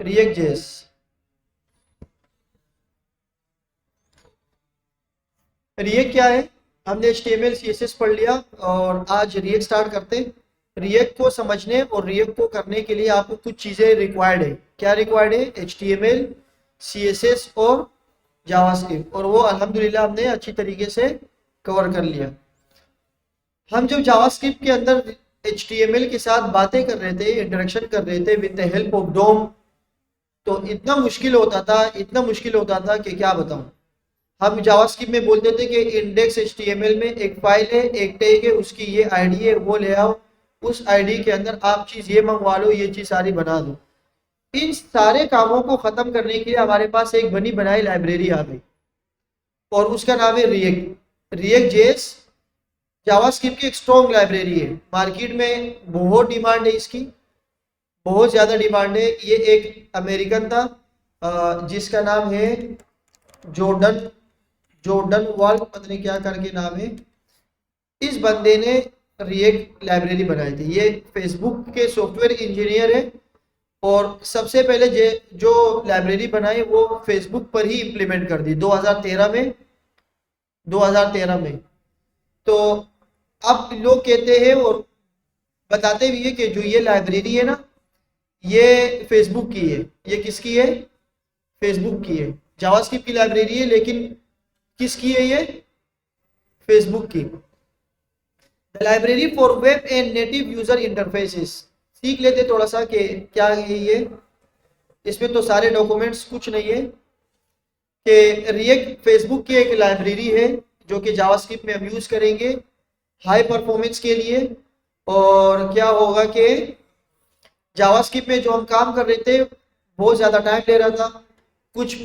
React JS. React क्या है? हमने HTML CSS पढ़ लिया और आज रिएक्ट स्टार्ट करते हैं। रिएक्ट को समझने और रिएक्ट को करने के लिए आपको कुछ चीज़ें रिक्वायर्ड है। क्या रिक्वायर्ड है? HTML, CSS और जावास्क्रिप्ट, और वो अल्हम्दुलिल्लाह हमने अच्छी तरीके से कवर कर लिया। हम जब जावास्क्रिप्ट के अंदर HTML के साथ बातें कर रहे थे, इंटरेक्शन कर रहे थे with the help of DOM, तो इतना मुश्किल होता था, इतना मुश्किल होता था कि क्या बताऊं। हम जावास्क्रिप्ट में बोलते थे कि इंडेक्स HTML में एक फाइल है, एक टैग है, उसकी ये आईडी है, वो ले आओ, उस आईडी के अंदर आप चीज़ ये मंगवा लो, ये चीज़ सारी बना दो। इन सारे कामों को ख़त्म करने के लिए हमारे पास एक बनी बनाई लाइब्रेरी आ गई और उसका नाम है रिएक्ट। रिएक्ट जेएस जावास्क्रिप्ट की एक स्ट्रॉन्ग लाइब्रेरी है। मार्केट में बहुत डिमांड है इसकी, बहुत ज़्यादा डिमांड है। ये एक अमेरिकन था जिसका नाम है जॉर्डन जॉर्डन वॉल, पता नहीं क्या करके नाम है। इस बंदे ने रिएक्ट लाइब्रेरी बनाई थी। ये फेसबुक के सॉफ्टवेयर इंजीनियर है और सबसे पहले जो लाइब्रेरी बनाई वो फेसबुक पर ही इम्प्लीमेंट कर दी 2013 में। 2013 में तो अब लोग कहते हैं और बताते भी है कि जो ये लाइब्रेरी है ना, ये फेसबुक की है। ये किसकी है? फेसबुक की है। जावास्क्रिप्ट की लाइब्रेरी है लेकिन किसकी है ये? फेसबुक की। The library for web and native user interfaces. सीख लेते थोड़ा सा कि क्या है ये। इसमें तो सारे डॉक्यूमेंट्स कुछ नहीं है कि रिएक्ट फेसबुक की एक लाइब्रेरी है जो कि जावास्क्रिप्ट में हम यूज़ करेंगे हाई परफॉर्मेंस के लिए। और क्या होगा कि जावास्क्रिप्ट में जो हम काम कर रहे थे बहुत ज़्यादा टाइम ले रहा था। कुछ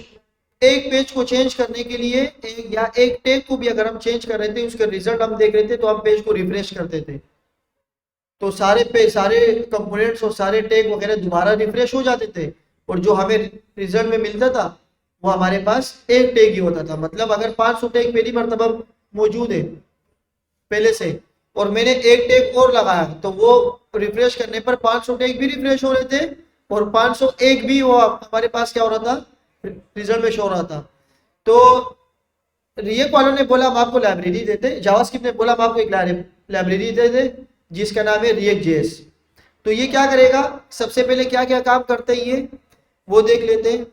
एक पेज को चेंज करने के लिए एक टैग को भी अगर हम चेंज कर रहे थे, उसके रिजल्ट हम देख रहे थे तो हम पेज को रिफ्रेश करते थे, तो सारे कंपोनेंट्स और सारे टैग वगैरह दोबारा रिफ्रेश हो जाते थे और जो हमें रिजल्ट में मिलता था वो हमारे पास एक टैग ही होता था। मतलब अगर 500 टैग पहली मरतबा मौजूद है पहले से और मैंने एक टैग और लगाया तो वो रिफ्रेश करने पर 500 टैग भी रिफ्रेश हो रहे थे और 501 भी वो हमारे पास क्या हो रहा था, रिजल्ट में शो हो रहा था। तो रिएक्ट वालों ने बोला हम आपको लाइब्रेरी देते, जावास्क्रिप्ट ने बोला हम आपको एक लाइब्रेरी दे दे जिसका नाम है रिएक्ट जेएस। तो ये क्या करेगा? सबसे पहले क्या क्या काम करते हैं ये वो देख लेते हैं।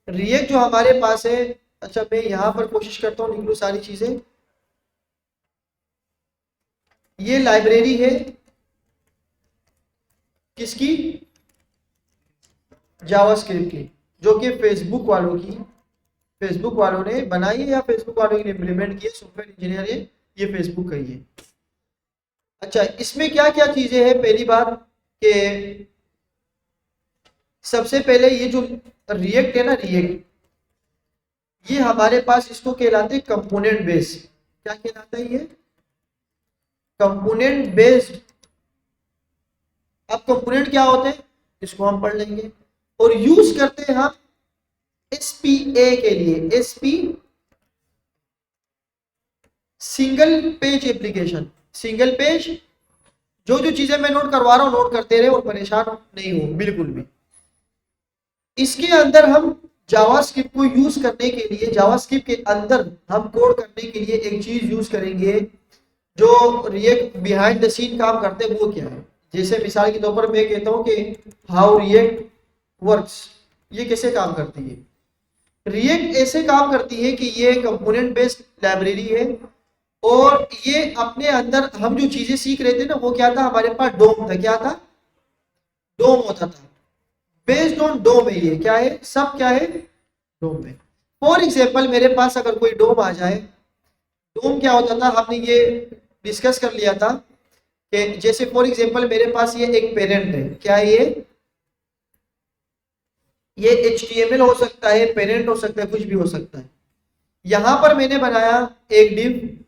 रिएक्ट जो हमारे पास है, अच्छा मैं यहां पर कोशिश करता हूँ निकलूँ सारी चीजें। ये लाइब्रेरी है किसकी? जावास्क्रिप्ट की, जो कि फेसबुक वालों ने बनाई है या फेसबुक वालों ने इम्प्लीमेंट की है। सॉफ्टवेयर इंजीनियर है ये, फेसबुक का ही है। अच्छा इसमें क्या क्या चीजें हैं? पहली बात कि सबसे पहले ये जो रिएक्ट है ना, रिएक्ट ये हमारे पास इसको कहलाते हैं कंपोनेंट बेस्ड। क्या कहलाता है ये? Component based. अब कंपोनेंट क्या होते हैं इसको हम पढ़ लेंगे और यूज करते हैं हम SPA के लिए। SP single page application. Single page, जो जो चीजें मैं नोट करवा रहा हूं नोट करते रहे और परेशान नहीं हो बिल्कुल भी। इसके अंदर हम जावास्क्रिप्ट को यूज करने के लिए, जावास्क्रिप्ट के अंदर हम कोड करने के लिए एक चीज यूज करेंगे जो रिएक्ट बिहाइंड द सीन काम करते हैं। वो क्या है? जैसे मिसाल के तौर पर मैं कहता हूं कि हाउ रिएक्ट वर्क्स, ये कैसे काम करती है? रिएक्ट ऐसे काम करती है कि ये कंपोनेंट बेस्ड लाइब्रेरी है और ये अपने अंदर हम जो चीजें सीख रहे थे ना वो क्या था, हमारे पास डोम था। क्या था? डोम होता था। बेस्ड ऑन डोम है ये। क्या है? सब क्या है? डोम है। फॉर एग्जाम्पल मेरे पास अगर कोई डोम आ जाए, डोम क्या होता था हमने ये डिस्कस कर लिया था कि जैसे फॉर एग्जाम्पल मेरे पास ये एक पेरेंट है। क्या है ये HTML हो सकता है, पेरेंट हो सकता है, कुछ भी हो सकता है। यहां पर मैंने बनाया एक डिव,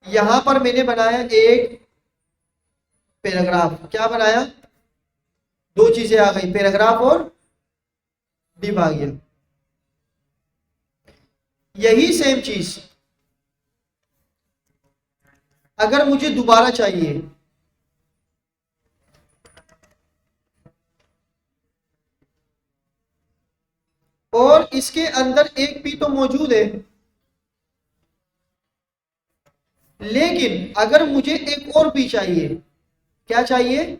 यहां पर मैंने बनाया एक पैराग्राफ। क्या बनाया? दो चीजें आ गई, पैराग्राफ और डिव आ गया। यही सेम चीज अगर मुझे दोबारा चाहिए, और इसके अंदर एक पी तो मौजूद है, लेकिन अगर मुझे एक और पी चाहिए, क्या चाहिए?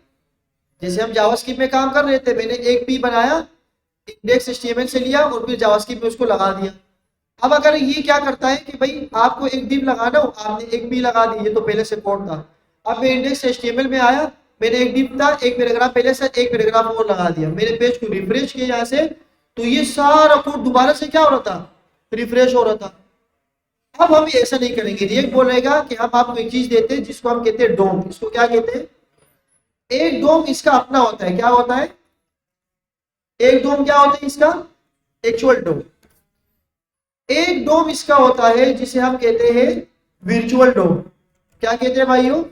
जैसे हम जावास्क्रिप्ट में काम कर रहे थे, मैंने एक पी बनाया, इंडेक्स एचटीएमएल से लिया और फिर जावास्क्रिप्ट में उसको लगा दिया। अब अगर ये क्या करता है कि भाई आपको एक div लगाना हो, आपने एक पी लगा दी, ये तो पहले से कोड था। अब मैं इंडेक्स एचटीएमएल में आया, मैंने एक div था, एक पैराग्राफ पहले से, एक पैराग्राफ और लगा दिया, मेरे पेज को रिफ्रेश किया यहाँ से, तो ये सारा कोड दोबारा से क्या हो रहा था? रिफ्रेश हो रहा था। अब हम ऐसा नहीं करेंगे, रिएक्ट बोलेगा कि हम आपको एक चीज देते हैं जिसको हम कहते हैं डोम। इसको क्या कहते हैं? एक डोम इसका अपना होता है। क्या होता है? एक डोम क्या होता है इसका? एक्चुअल डोम। एक डोम इसका होता है जिसे हम कहते हैं वर्चुअल डोम। क्या कहते हैं भाइयों?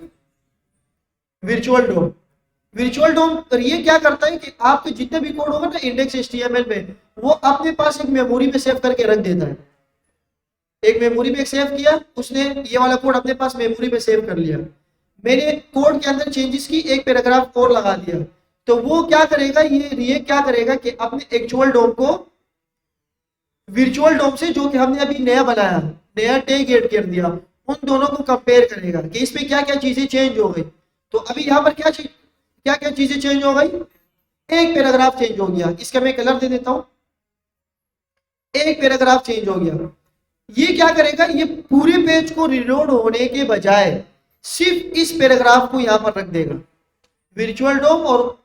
वर्चुअल डोम। वर्चुअल डोम ये क्या करता है कि आपके जितने भी कोड होगा ना इंडेक्स एचटीएमएल में, वो अपने पास एक मेमोरी में सेव करके रख देता है। एक मेमोरी में सेव किया उसने, ये वाला कोड अपने पास मेमोरी में सेव कर लिया, मैंने कोड के अंदर चेंजेस की, एक पैराग्राफ और लगा दिया, तो वो क्या करेगा, ये रिएक्ट क्या करेगा कि अपने एक्चुअल डोम को वर्चुअल डोम से, जो कि हमने अभी नया बनाया, नया टैग ऐड कर दिया, उन दोनों को कंपेयर करेगा कि इसमें क्या क्या चीजें चेंज हो गई। तो अभी यहाँ पर क्या क्या चीजें चेंज हो गई? एक पैराग्राफ चेंज हो गया, इसका मैं कलर दे देता हूं, एक पैराग्राफ चेंज हो गया। ये क्या करेगा, ये पूरे पेज को रिलोड होने के बजाय सिर्फ इस पैराग्राफ को यहां पर रख देगा। वर्चुअल डोम और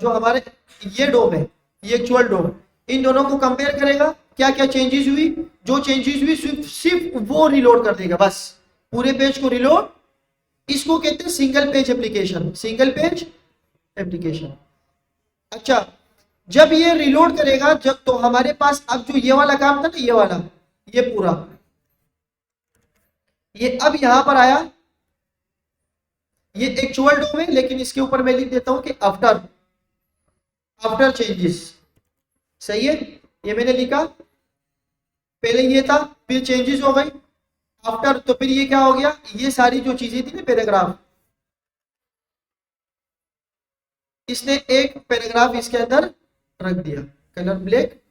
जो हमारे ये डोम है, ये एक्चुअल डोम, इन दोनों को कंपेयर करेगा, क्या क्या चेंजेस हुई, जो चेंजेस हुई सिर्फ वो रिलोड कर देगा, बस पूरे पेज को रिलोड। इसको कहते हैं single page application, single page application. अच्छा, जब ये रिलोड करेगा, जब तो हमारे पास अब जो ये वाला काम था ना, ये वाला, ये पूरा, ये अब यहां पर आया, ये एक्चुअल डोम है, लेकिन इसके ऊपर मैं लिख देता हूं कि आफ्टर चेंजेस। सही है, ये मैंने लिखा, पहले ये था, फिर चेंजेस हो गई आफ्टर, तो फिर ये क्या हो गया, ये सारी जो चीजें थी ना पैराग्राफ, इसने एक पैराग्राफ इसके अंदर रख दिया, कलर ब्लैक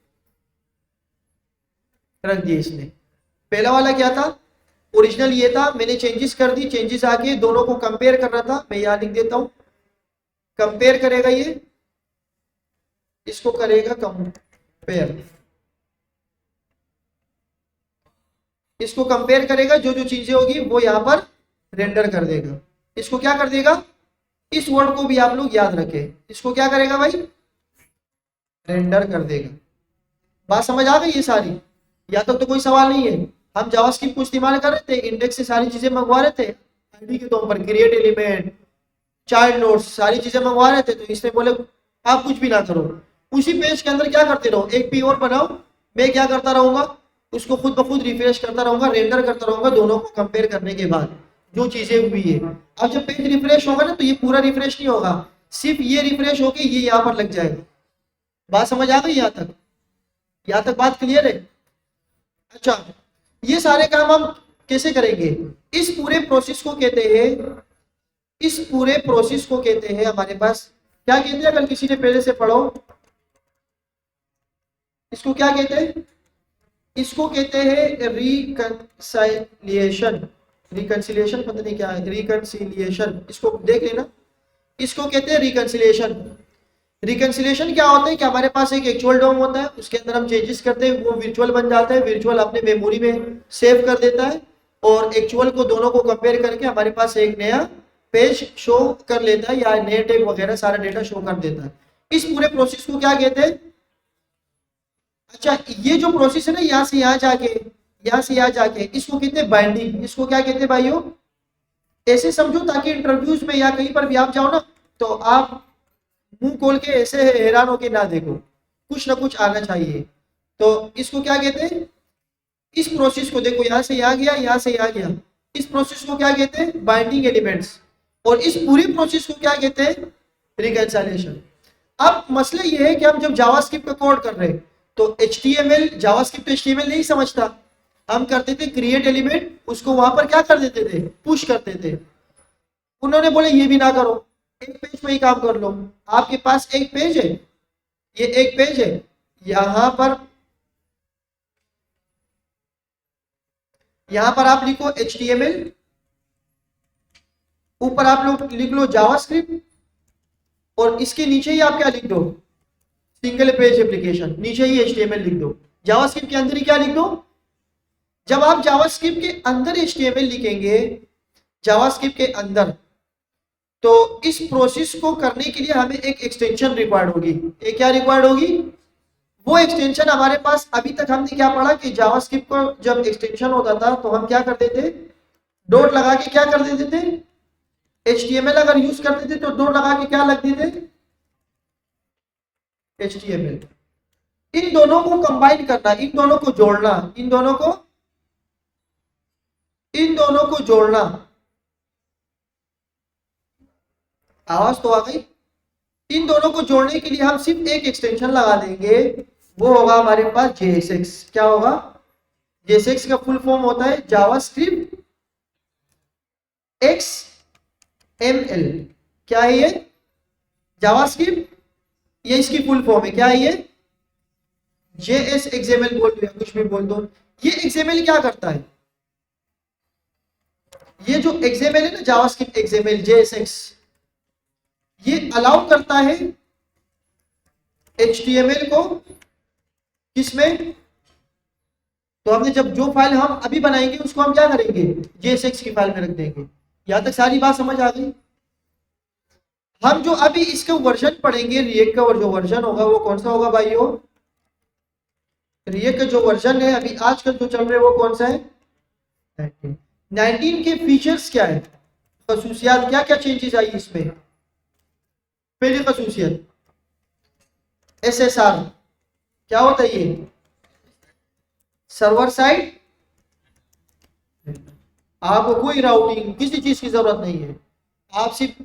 रख दिया इसने। पहला वाला क्या था? ओरिजिनल ये था, मैंने चेंजेस कर दी, चेंजेस आके दोनों को कंपेयर कर रहा था, मैं यहां लिख देता हूं, कंपेयर करेगा ये, इसको करेगा कंपेयर, इसको कंपेयर करेगा, जो जो चीजें होगी वो यहां पर रेंडर कर देगा। इसको क्या कर देगा, इस वर्ड को भी आप लोग याद रखें, इसको क्या करेगा भाई? रेंडर कर देगा। बात समझ आ गई ये सारी? यहाँ तक तो कोई सवाल नहीं है। हम जावास्क्रिप्ट को इस्तेमाल कर रहे थे, इंडेक्स से सारी चीजें मंगवा रहे थे, आईडी के तौर पर क्रिएट एलिमेंट, चाइल्ड नोट्स, सारी चीजें मंगवा रहे थे, तो इसने बोले आप कुछ भी ना करो, उसी पेज के अंदर क्या करते रहो, एक पी और बनाओ, मैं क्या करता रहूंगा, उसको खुद ब खुद रिफ्रेश करता रहूंगा, रेंडर करता रहूंगा, दोनों को कंपेयर करने के बाद जो चीजें हुई है। अब जब पेज रिफ्रेश होगा ना, तो ये पूरा रिफ्रेश नहीं होगा, सिर्फ ये रिफ्रेश होके ये यहाँ पर लग जाएगा। बात समझ आ गई? यहाँ तक, यहाँ तक बात क्लियर है? अच्छा, ये सारे काम हम कैसे करेंगे? इस पूरे प्रोसेस को कहते हैं, इस पूरे प्रोसेस को कहते हैं, हमारे पास क्या कहते हैं, अगर किसी ने पहले से पढ़ो, इसको क्या कहते हैं? इसको कहते हैं रिकंसिलिएशन। रिकंसिलिएशन पता नहीं क्या है, रिकंसिलिएशन, इसको देख लेना, इसको कहते हैं रिकंसिलिएशन। रिकंसिलिएशन क्या होता है कि हमारे पास एक एक्चुअल डोम होता है, उसके अंदर हम चेंजेस करते हैं, वो वर्चुअल बन जाता है, वर्चुअल अपने मेमोरी में सेव कर देता है, और एक्चुअल को दोनों को कंपेयर करके हमारे पास एक नया पेज शो कर लेता है, या नए टैग वगैरह सारा डेटा शो कर देता है। इस पूरे प्रोसेस को क्या कहते हैं? अच्छा, ये जो प्रोसेस है ना, यहाँ से यहाँ जाके, यहाँ से यहाँ जाके, इसको कहते हैं बाइंडिंग। इसको क्या कहते हैं भाइयों? ऐसे समझो ताकि इंटरव्यूज में या कहीं पर भी आप जाओ ना, तो आप मुंह खोल के ऐसे हैरान होके ना देखो, कुछ ना कुछ आना चाहिए। तो इसको क्या कहते हैं? इस प्रोसेस को देखो, यहाँ से यहाँ गया, यहाँ से यहाँ गया, इस प्रोसेस को क्या कहते हैं? Binding elements. और इस पूरी प्रोसेस को क्या कहते हैं? रिकंसिलिएशन। अब मसला ये है कि हम जब जावास्क्रिप्ट का कोड कर रहे हैं, तो HTML, जावास्क्रिप्ट तो HTML नहीं समझता, हम करते थे क्रिएट एलिमेंट, उसको वहां पर क्या कर देते थे, पुश करते थे। उन्होंने बोले ये भी ना करो, एक पेज में ही काम कर लो। आपके पास एक पेज है, ये एक पेज है, यहां पर आप लिखो HTML, ऊपर आप लोग लिख लो जावास्क्रिप्ट, और इसके नीचे ही आप क्या लिख दो, सिंगल पेज एप्लीकेशन, नीचे ही HTML लिख दो। जावास्क्रिप्ट के अंदर ही क्या लिख दो, जब आप जावास्क्रिप्ट के अंदर HTML लिखेंगे, जावास्क्रिप्ट के अंदर, तो इस प्रोसेस को करने के लिए हमें एक एक्सटेंशन रिक्वायर्ड होगी। एक क्या रिक्वायर्ड होगी, वो एक्सटेंशन हमारे पास, अभी तक हमने क्या पढ़ा कि जावास्क्रिप्ट को जब एक्सटेंशन होता था तो हम क्या करते थे, डॉट लगा के क्या कर देते थे, HTML अगर यूज करते थे तो डॉट लगा के क्या लगते थे, HTML। इन दोनों को कंबाइन करना, इन दोनों को जोड़ना, इन दोनों को जोड़ना। आवाज तो आ गई। इन दोनों को जोड़ने के लिए हम सिर्फ एक एक्सटेंशन लगा देंगे, वो होगा हमारे पास JSX। क्या होगा, JSX का फुल फॉर्म होता है जावास्क्रिप्ट XML। क्या है ये, जावास्क्रिप्ट, ये इसकी फुल फॉर्म है। क्या है ये, JSXML बोल दो या कुछ भी बोल दो। ये XML क्या करता है, ये जो XML है ना, जावास्क्रिप्ट XML JSX, ये अलाउ करता है HTML को, किसमें, तो हमने जब जो फाइल हम अभी बनाएंगे उसको हम क्या करेंगे, JSX की फाइल में रख देंगे। यहां तक सारी बात समझ आ गई। हम जो अभी इसका वर्जन पढ़ेंगे, रिएक्ट का जो वर्जन होगा वो कौन सा होगा भाइयों, रिएक्ट का जो वर्जन है अभी आजकल जो चल रहे वो कौन सा है, 19 के फीचर्स क्या है, खसूसियात, क्या क्या चेंजेस आई इसमें। पहली खसूसियत SSR, क्या होता है ये, सर्वर साइड, आपको कोई राउटिंग किसी चीज की जरूरत नहीं है, आप सिर्फ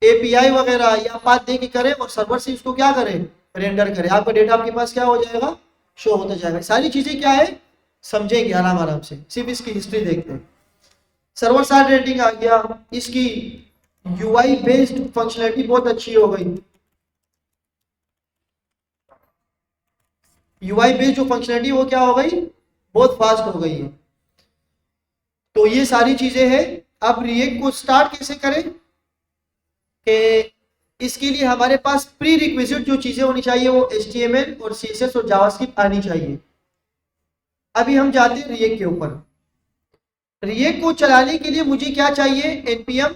API वगैरह या पाथ दे के करें और सर्वर से इसको क्या करें, रेंडर करें, आपका डेटा आपके पास क्या हो जाएगा, शो होता जाएगा। सारी चीजें क्या है समझेंगे आराम आराम से, सिर्फ इसकी हिस्ट्री देखते हैं। सर्वर साइड रेंडरिंग आ गया, इसकी UI बेस्ड फंक्शनलिटी बहुत अच्छी हो गई, UI बेस्ड जो फंक्शनलिटी वो क्या हो गई, बहुत फास्ट हो गई है। तो ये सारी चीजें हैं। अब रिएक्ट को स्टार्ट कैसे करें, कि इसके लिए हमारे पास प्री रिक्विजिट जो चीजें होनी चाहिए वो HTML और CSS और जावास्क्रिप्ट आनी चाहिए। अभी हम जाते हैं रिएक्ट के ऊपर। रिएक्ट को चलाने के लिए मुझे क्या चाहिए, npm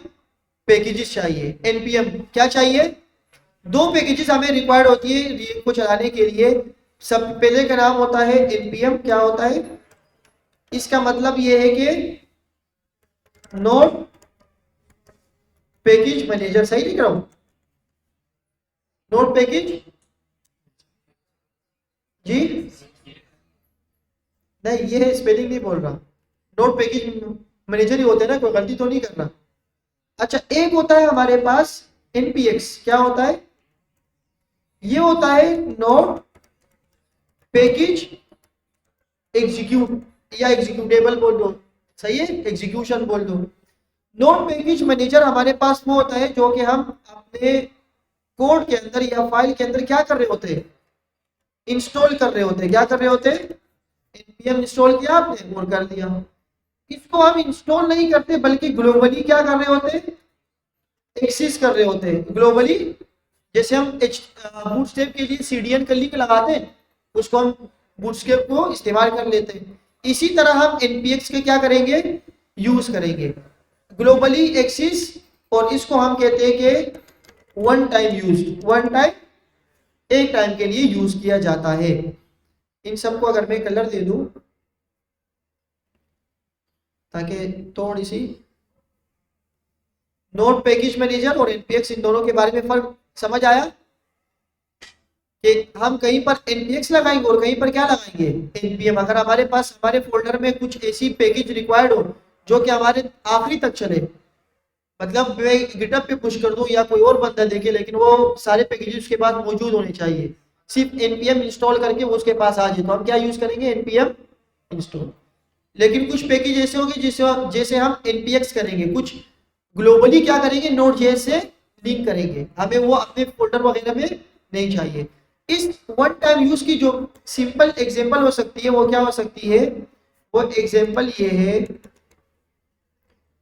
पैकेजेस चाहिए। npm क्या चाहिए, दो पैकेजेस हमें रिक्वायर्ड होती है रिएक्ट को चलाने के लिए। सब पहले का नाम होता है npm, क्या होता है, इसका मतलब ये है कि नोड पैकेज मैनेजर, सही लिख रहा हूं, नोड पैकेज, जी नहीं ये स्पेलिंग नहीं बोल रहा, नोड पैकेज मैनेजर ही होते हैं ना, कोई गलती तो नहीं करना। अच्छा, एक होता है हमारे पास npx, क्या होता है, ये होता है नोड पैकेज एग्जीक्यूट या एग्जीक्यूटेबल बोल दो, सही है, एग्जीक्यूशन बोल दो। नोड पैकेज मैनेजर हमारे पास वो होता है जो कि हम अपने कोड के अंदर या फाइल के अंदर क्या कर रहे होते हैं, इंस्टॉल कर रहे होते हैं। क्या कर रहे होते हैं, npm इंस्टॉल किया आपने और कर दिया। इसको हम इंस्टॉल नहीं करते बल्कि ग्लोबली क्या कर रहे होते हैं, एक्सेस कर रहे होते हैं ग्लोबली। जैसे हम बूटस्ट्रैप के लिए CDN का लिंक लगाते हैं, उसको हम बूटस्ट्रैप को इस्तेमाल कर लेते हैं। इसी तरह हम npx के क्या करेंगे, यूज करेंगे ग्लोबली एक्सेस, और इसको हम कहते हैं कि one time use, one time, एक टाइम के लिए यूज किया जाता है। इन सबको अगर मैं कलर दे दूं ताकि थोड़ी सी, नोड पैकेज मैनेजर और npx इन दोनों के बारे में फर्क समझ आया, कि हम कहीं पर npx लगाएंगे और कहीं पर क्या लगाएंगे, npm। अगर हमारे पास हमारे फोल्डर में कुछ ऐसी पैकेज रिक्वायर्ड हो जो कि हमारे आखिरी तक चले, मतलब मैं गिटहब पे पुश कर दूं या कोई और बंदा देखे, लेकिन वो सारे पैकेजेस उसके पास मौजूद होने चाहिए, सिर्फ npm इंस्टॉल करके वो उसके पास आ जाए, तो हम क्या यूज करेंगे, npm इंस्टॉल। लेकिन कुछ पैकेज ऐसे होंगे जिसे जैसे हम npx करेंगे, कुछ ग्लोबली क्या करेंगे, नोड जेएस से लिंक करेंगे, हमें वो अपने फोल्डर वगैरह में नहीं चाहिए। इस वन टाइम यूज की जो सिंपल एग्जांपल हो सकती है वो क्या हो सकती है, वो एग्जांपल ये है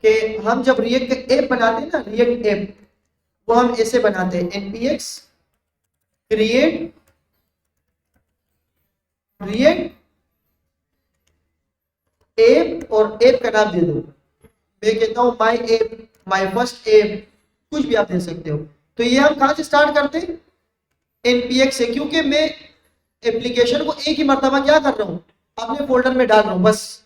कि हम जब रिएक्ट का ऐप बनाते हैं ना, रिएक्ट ऐप, वो हम ऐसे बनाते हैं, npx क्रिएट रिएक्ट ऐप और ऐप का नाम दे दो, मैं कहता हूं my app, my first app, कुछ भी आप दे सकते हो। तो ये हम कहां से स्टार्ट करते हैं, npx से, क्योंकि मैं एप्लीकेशन को एक ही मर्तबा क्या कर रहा हूं, अपने फोल्डर में डाल रहा हूं बस,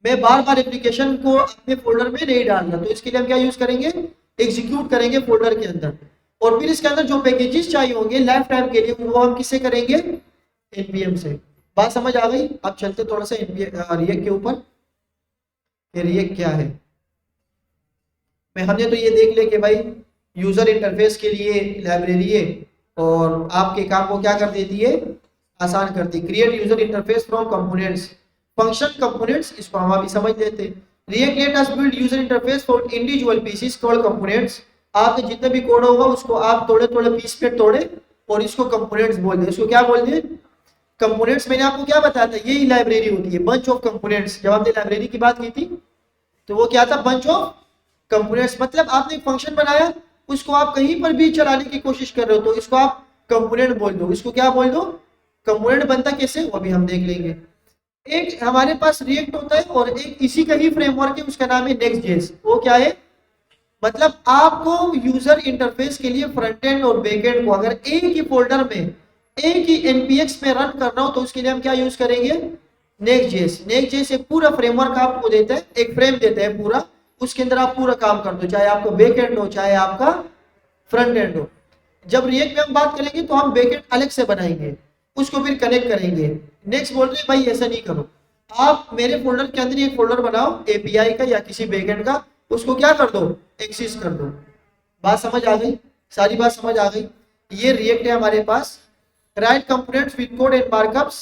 मैं बार बार एप्लीकेशन को अपने फोल्डर में नहीं डाल रहा। तो इसके लिए हम क्या यूज करेंगे, एग्जीक्यूट करेंगे फोल्डर के अंदर, और फिर इसके अंदर जो पैकेजेस चाहिए होंगे लाइफ टाइम के लिए वो हम किससे करेंगे, npm से। बात समझ आ गई। अब चलते थोड़ा सा रिएक्ट के ऊपर, रिएक्ट क्या है। मैं हमने तो ये देख लिया कि भाई यूजर इंटरफेस के लिए लाइब्रेरी है और आपके काम को क्या कर देती है, आसान करती है। Create user interface from components, function components, इसको हम अभी समझ लेते हैं। React let us build user interface for individual pieces called components, आपके जितने भी कोड होगा उसको आप थोड़े थोड़े पीस पे तोड़े और इसको कंपोनेंट्स बोल दे। इसको क्या बोल दे, कंपोनेंट्स। मैंने आपको क्या बताया था, यही लाइब्रेरी होती है, बंच ऑफ कंपोनेंट्स। जब हमने लाइब्रेरी की बात की थी तो वो क्या था, बंच ऑफ कंपोनेंट्स। मतलब आपने एक फंक्शन बनाया, उसको आप कहीं पर भी चलाने की कोशिश कर रहे हो तो इसको आप कंपोनेंट बोल दो। इसको क्या बोल दो, कंपोनेंट बनता कैसे वो भी हम देख लेंगे। एक हमारे पास रिएक्ट होता है और एक इसी का ही फ्रेमवर्क है, उसका नाम है नेक्स्ट जेएस। वो क्या है, मतलब आपको यूजर इंटरफेस के लिए फ्रंट एंड और बैक एंड को अगर एक ही फोल्डर में एक ही npx में रन करना हो तो उसके लिए हम क्या यूज करेंगे, नेक्स्ट जेएस। नेक्स्ट जेएस एक पूरा फ्रेमवर्क आपको देता है, एक फ्रेम देता है पूरा, उसके अंदर आप पूरा काम कर दो, चाहे आपका बैक एंड हो चाहे आपका फ्रंट एंड हो। जब रिएक्ट में हम बात करेंगे तो हम बैक एंड अलग से बनाएंगे, उसको फिर कनेक्ट करेंगे। नेक्स्ट बोल रहे हैं भाई ऐसा नहीं करो, आप मेरे फोल्डर के अंदर एक फोल्डर बनाओ एपीआई का या किसी बैक एंड का, उसको क्या कर दो, एक्सेस कर दो। बात समझ आ गई, सारी बात समझ आ गई। ये रिएक्ट है हमारे पास। Right components with code and markups,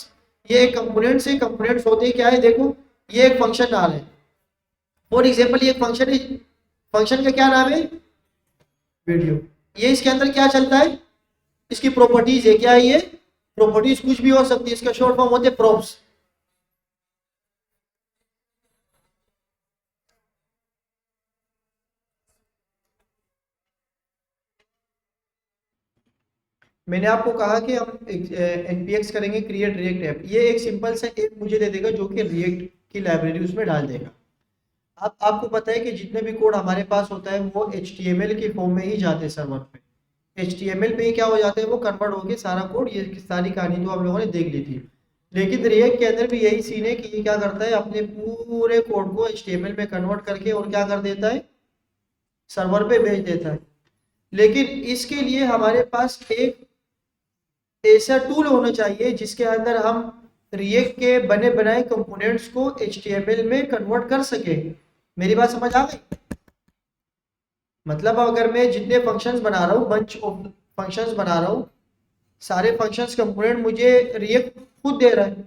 ये एक कंपोनेंट्स है। कंपोनेंट्स होते क्या है, देखो ये एक फंक्शन नाम है, फॉर एग्जांपल ये एक फंक्शन है, फंक्शन का क्या नाम है, वीडियो। ये इसके अंदर क्या चलता है, इसकी प्रॉपर्टीज है, क्या है ये, प्रॉपर्टीज कुछ भी हो सकती है, इसका शॉर्ट फॉर्म होते हैं प्रॉप्स। मैंने आपको कहा कि हम npx करेंगे क्रिएट रिएक्ट ऐप, ये एक सिंपल सा ऐप मुझे दे देगा जो कि रिएक्ट की लाइब्रेरी उसमें डाल देगा। अब आपको पता है कि जितने भी कोड हमारे पास होता है वो HTML के फॉर्म में ही जाते हैं सर्वर पे, HTML पे ही क्या हो जाता है, वो कन्वर्ट होके सारा कोड, ये सारी कहानी तो आप लोगों ने देख ली थी। लेकिन रिएक्ट के अंदर भी यही सीन है कि ये क्या करता है, अपने पूरे कोड को HTML में कन्वर्ट करके और क्या कर देता है, सर्वर पे भेज देता है। लेकिन इसके लिए हमारे पास एक ऐसा टूल होना चाहिए जिसके अंदर हम रिएक्ट के बने बनाए कंपोनेंट्स को HTML में कन्वर्ट कर सके। मेरी बात समझ आ गई। मतलब अगर मैं जितने फंक्शंस बना रहा हूँ, बंच ऑफ फंक्शंस बना रहा हूँ, सारे फंक्शंस कंपोनेंट मुझे रिएक्ट खुद दे रहा है,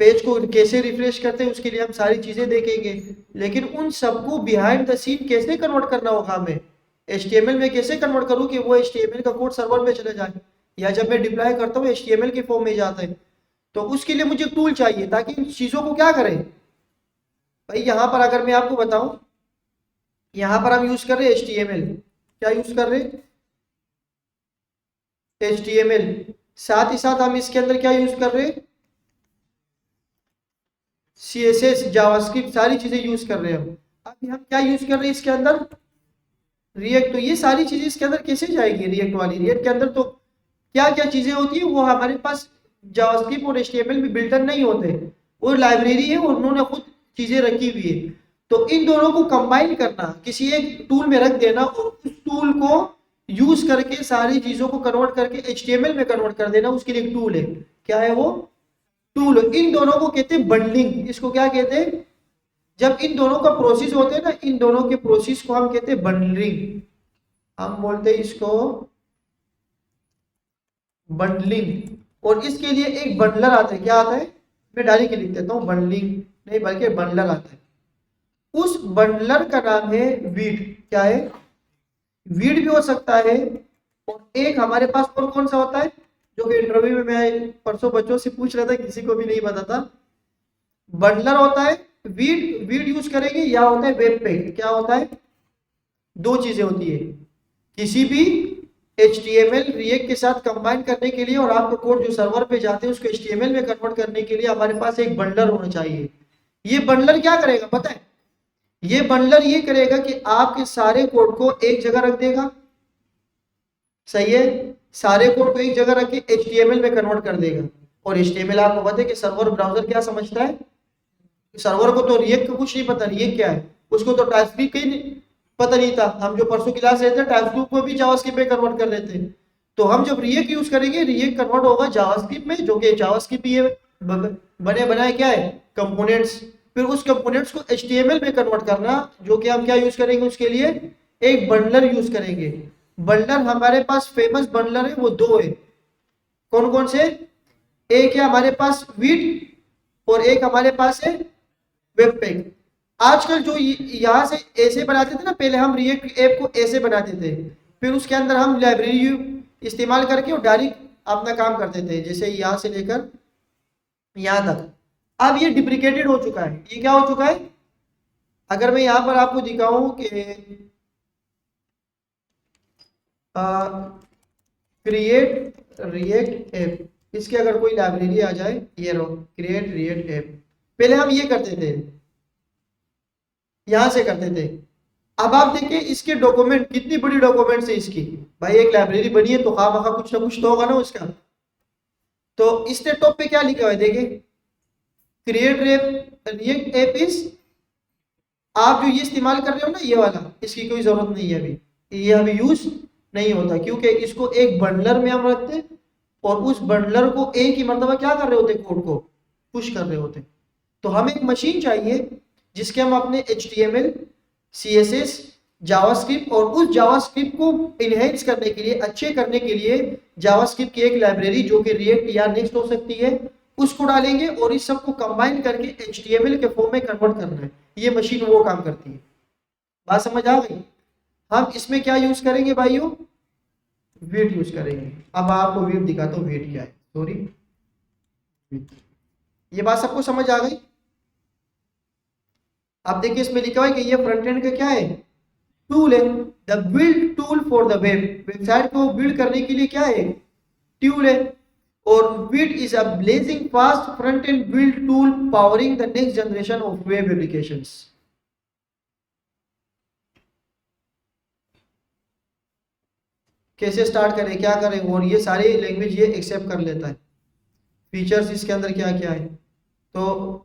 पेज को कैसे रिफ्रेश करते हैं उसके लिए हम सारी चीजें देखेंगे। लेकिन उन सबको बिहाइंड द सीन कैसे कन्वर्ट करना होगा हमें, HTML में कैसे कन्वर्ट करूँ कि वो HTML का कोड सर्वर में चले जाए, या जब मैं डिप्लॉय करता हूँ HTML के फॉर्म में जाता है। तो उसके लिए मुझे टूल चाहिए ताकि इन चीजों को क्या करें भाई। यहाँ पर अगर मैं आपको बताऊं, यहाँ पर हम यूज कर रहे हैं HTML, क्या यूज कर रहे हैं, HTML। साथ ही साथ हम इसके अंदर क्या यूज कर रहे हैं, CSS, जावास्क्रिप्ट, सारी चीजें यूज कर रहे हैं हम। अभी हम क्या यूज कर रहे हैं इसके अंदर, रिएक्ट। तो ये सारी चीजें इसके अंदर कैसे जाएगी, रिएक्ट वाली, रिएक्ट के अंदर तो क्या क्या चीजें होती है वो हमारे पास जावास्क्रिप्ट और HTML में बिल्डर नहीं होते, वो लाइब्रेरी है और उन्होंने खुद चीजें रखी हुई है। तो इन दोनों को कंबाइन करना, किसी एक टूल में रख देना और उस टूल को यूज करके सारी चीजों को कन्वर्ट करके HTML में कन्वर्ट कर देना, उसके लिए एक टूल है। क्या है वो टूल, इन दोनों को कहते हैं बंडलिंग। इसको क्या कहते हैं, जब इन दोनों का प्रोसेस होते हैं ना, इन दोनों के प्रोसेस को हम कहते हैं बंडलिंग, हम बोलते हैं इसको बंडलिंग। और इसके लिए एक बंडलर आता है, क्या आता है, मैं डायरेक्ट लिख देता हूँ बंडलिंग नहीं बल्कि बंडलर आता है, उस बंडलर का नाम है वीड। क्या है? वीड भी हो सकता है। और एक हमारे पास और कौन सा होता है, जो कि इंटरव्यू में मैं परसों बच्चों से पूछ रहा था, किसी को भी नहीं पता था। बंडलर होता है, वीड वीड यूज करेंगे, या होता है वेब पेग। क्या होता है? दो चीजें होती है। किसी भी HTML रिएक्ट के साथ कंबाइन करने के लिए और आपका कोड जो सर्वर पे जाते हैं उसको HTML में कन्वर्ट करने के लिए हमारे पास एक बंडलर होना चाहिए। ये बंडलर क्या करेगा पता है? ये बंडलर ये करेगा कि आपके सारे कोड को एक जगह रख देगा। सही है? सारे कोड को एक जगह रख के HTML में कन्वर्ट कर देगा। और HTML आपको पता है कि सर्वर ब्राउजर क्या समझता है? सर्वर को तो रिएक्ट का कुछ नहीं पता, रिएक्ट क्या है, उसको तो टाइपस्क्रिप्ट का ही पता नहीं था। हम जो परसों क्लास लेते हैं टाइपस्क्रिप्ट को भी जावास्क्रिप्ट में कन्वर्ट कर लेते हैं। तो हम जब रिएक्ट यूज करेंगे, रिएक्ट कन्वर्ट होगा जावास्क्रिप्ट में, जो कि जावास्क्रिप्ट ये बने बनाए क्या है, कंपोनेंट्स। फिर उस कंपोनेंट्स को HTML में कन्वर्ट करना, जो कि हम क्या यूज करेंगे उसके लिए, एक बंडलर यूज करेंगे। बंडलर हमारे पास फेमस बंडलर है, वो दो है। कौन कौन से? एक है हमारे पास वीट और एक हमारे पास है वेब पेग। आजकल जो यहाँ से ऐसे बनाते थे ना, पहले हम रिएक्ट ऐप को ऐसे बनाते थे, फिर उसके अंदर हम लाइब्रेरी इस्तेमाल करके और डायरेक्ट अपना काम करते थे, जैसे यहाँ से लेकर यहाँ तक। अब ये डिप्रिकेटेड हो चुका है। ये क्या हो चुका है? अगर मैं यहाँ पर आपको दिखाऊं कि क्रिएट रिएक्ट ऐप, इसकी अगर कोई लाइब्रेरी आ जाए, ये लो क्रिएट रिएक्ट ऐप। पहले हम ये करते थे, यहां से करते थे। अब आप देखिए इसके डॉक्यूमेंट, कितनी बड़ी डॉक्यूमेंट्स है इसकी। भाई एक लाइब्रेरी बनी है तो खामखा कुछ ना कुछ तो होगा ना उसका। तो इसने टॉप पे क्या लिखा हुआ है देखिए, क्रिएट रिएक्ट ऐप इज, आप जो ये इस्तेमाल कर रहे हो ना ये वाला, इसकी कोई जरूरत नहीं है अभी, ये अभी यूज नहीं होता, क्योंकि इसको एक बंडलर में हम रखते हैं और उस बंडलर को एक ही मरतबा क्या कर रहे होते, कोड को पुश कर रहे होते। तो हमें एक मशीन चाहिए जिसके हम अपने HTML, CSS, जावास्क्रिप्ट और उस जावास्क्रिप्ट को इनहेंस करने के लिए, अच्छे करने के लिए जावास्क्रिप्ट की एक लाइब्रेरी जो कि रिएक्ट या नेक्स्ट हो सकती है, उसको डालेंगे और इस सब को कंबाइन करके HTML के फॉर्म में कन्वर्ट करना है। ये मशीन वो काम करती है। बात समझ आ गई? हम इसमें क्या यूज करेंगे भाइयों? वेट यूज करेंगे। अब आपको वेट दिखाता हूँ, वेट क्या है। सॉरी, ये बात सबको समझ आ गई? आप देखिए इसमें लिखा हुआ है कि ये फ्रंट एंड का क्या है, टूल है। The build tool for the web, website को बिल्ड करने के लिए क्या है, टूल है। और build is a blazing fast front end build tool powering the next generation of web applications. कैसे स्टार्ट करें, क्या करें, और ये सारी लैंग्वेज ये एक्सेप्ट कर लेता है। फीचर्स इसके अंदर क्या क्या है। तो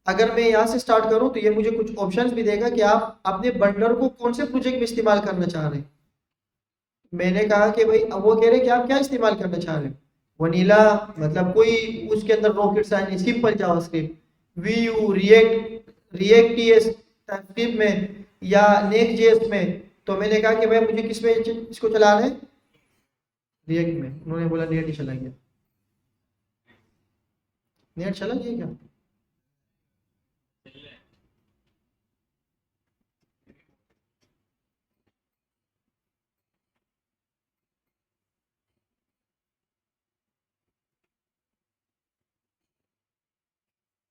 अगर मैं यहाँ से स्टार्ट करूँ तो ये मुझे कुछ ऑप्शंस भी देगा कि आप अपने बंडलर को कौन से प्रोजेक्ट में इस्तेमाल करना चाह रहे हैं। मैंने कहा कि भाई, अब वो कह रहे हैं कि आप क्या इस्तेमाल करना चाह रहे हैं। वनीला मतलब कोई उसके अंदर rocket science, simple JavaScript, Vue, React TS TypeScript में या नेक्स्ट जेएस में। तो मैंने कहा कि भाई मुझे किस में इसको चलाना है, रिएक्ट में। उन्होंने बोला नेट ही चला गया। नेट चला गया क्या?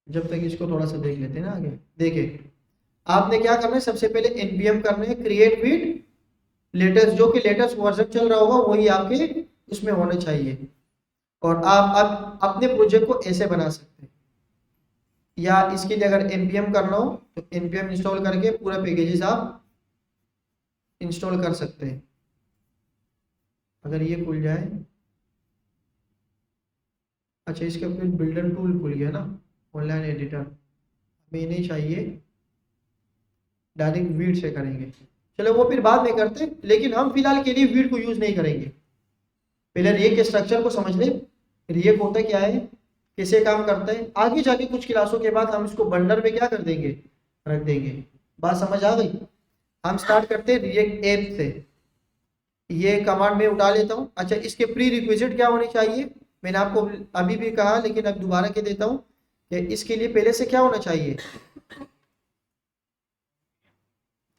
जब तक इसको थोड़ा सा देख लेते हैं ना आगे। देखिए आपने क्या करना है, सबसे पहले npm करना है क्रिएट विद लेटेस्ट, जो कि लेटेस्ट वर्जन चल रहा होगा वही आपके उसमें होना चाहिए। और आप अपने प्रोजेक्ट को ऐसे बना सकते हैं, या इसके लिए अगर npm करना हो तो npm इंस्टॉल करके पूरा पैकेजेस आप इंस्टॉल कर सकते हैं। अगर ये खुल जाए, अच्छा इसके फिर बिल्डर टूल खुल गया ना, ऑनलाइन एडिटर, हमें नहीं चाहिए, डायरेक्ट वीड से करेंगे। चलो वो फिर बाद में करते हैं, लेकिन हम फिलहाल के लिए वीड को यूज नहीं करेंगे। पहले रिएक्ट के स्ट्रक्चर को समझ लें, रिएक्ट होता क्या है, कैसे काम करता है। आगे जाके कुछ क्लासों के बाद हम इसको बंडल में क्या कर देंगे, रख देंगे। बात समझ आ गई? हम स्टार्ट करते हैं रिएक्ट ऐप से। ये कमांड में उठा लेता हूँ। अच्छा इसके प्री रिक्विजिट क्या होने चाहिए, मैंने आपको अभी भी कहा लेकिन अब दोबारा कह देता हूँ कि इसके लिए पहले से क्या होना चाहिए,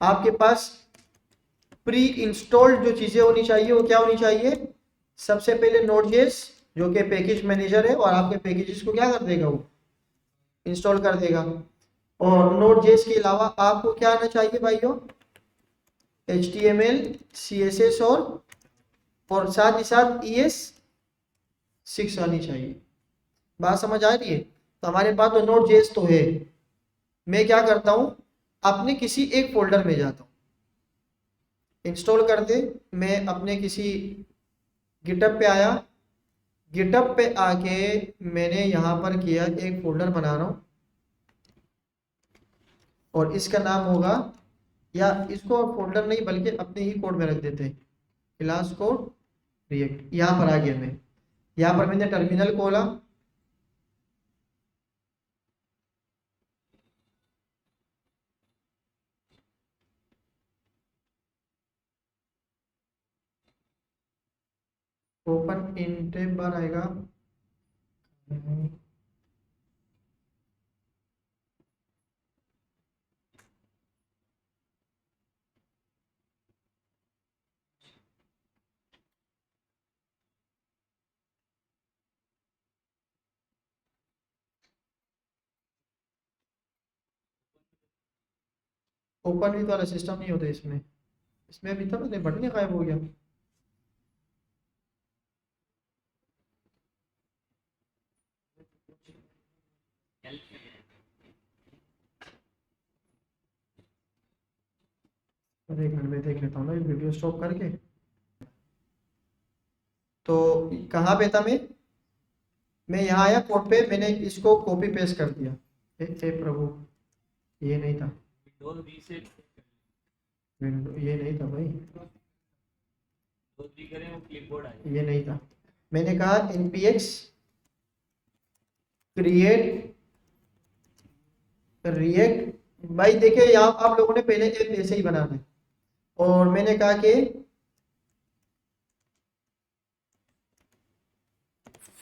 आपके पास प्री इंस्टॉल्ड जो चीजें होनी चाहिए वो क्या होनी चाहिए। सबसे पहले नोड.जेएस जो कि पैकेज मैनेजर है और आपके पैकेजेस को क्या कर देगा, वो इंस्टॉल कर देगा। और नोड.जेएस के अलावा आपको क्या आना चाहिए भाइयों, HTML CSS और साथ ही साथ ES6 आनी चाहिए। बात समझ आ रही है। तो हमारे पास तो नोड.जेएस तो है। मैं क्या करता हूँ, अपने किसी एक फोल्डर में जाता हूँ, इंस्टॉल कर दे। मैं अपने किसी गिटअप पे आया, गिटअप पे आके मैंने यहाँ पर किया, एक फोल्डर बना रहा हूँ और इसका नाम होगा, या इसको फोल्डर नहीं बल्कि अपने ही कोड में रख देते हैं, क्लास कोड रिएक्ट। यहाँ पर आ गया मैं, यहाँ पर मैंने टर्मिनल खोला, ओपन इन टैब बार आएगा, ओपन विथ वाला सिस्टम नहीं होता इसमें। इसमें अभी तक बटन ही गायब हो गया। अरे एक मिनट में देख लेता हूँ ना, वीडियो स्टॉप करके। तो कहाँ पे था मैं यहाँ आया कोड पे, मैंने इसको कॉपी पेस्ट कर दिया। हे प्रभु, ये नहीं था, ये नहीं था भाई, ये नहीं था। मैंने कहा npx क्रिएट रिएक्ट। भाई देखिए यहाँ आप लोगों ने पहले एक ऐसे ही बनाना है, और मैंने कहा कि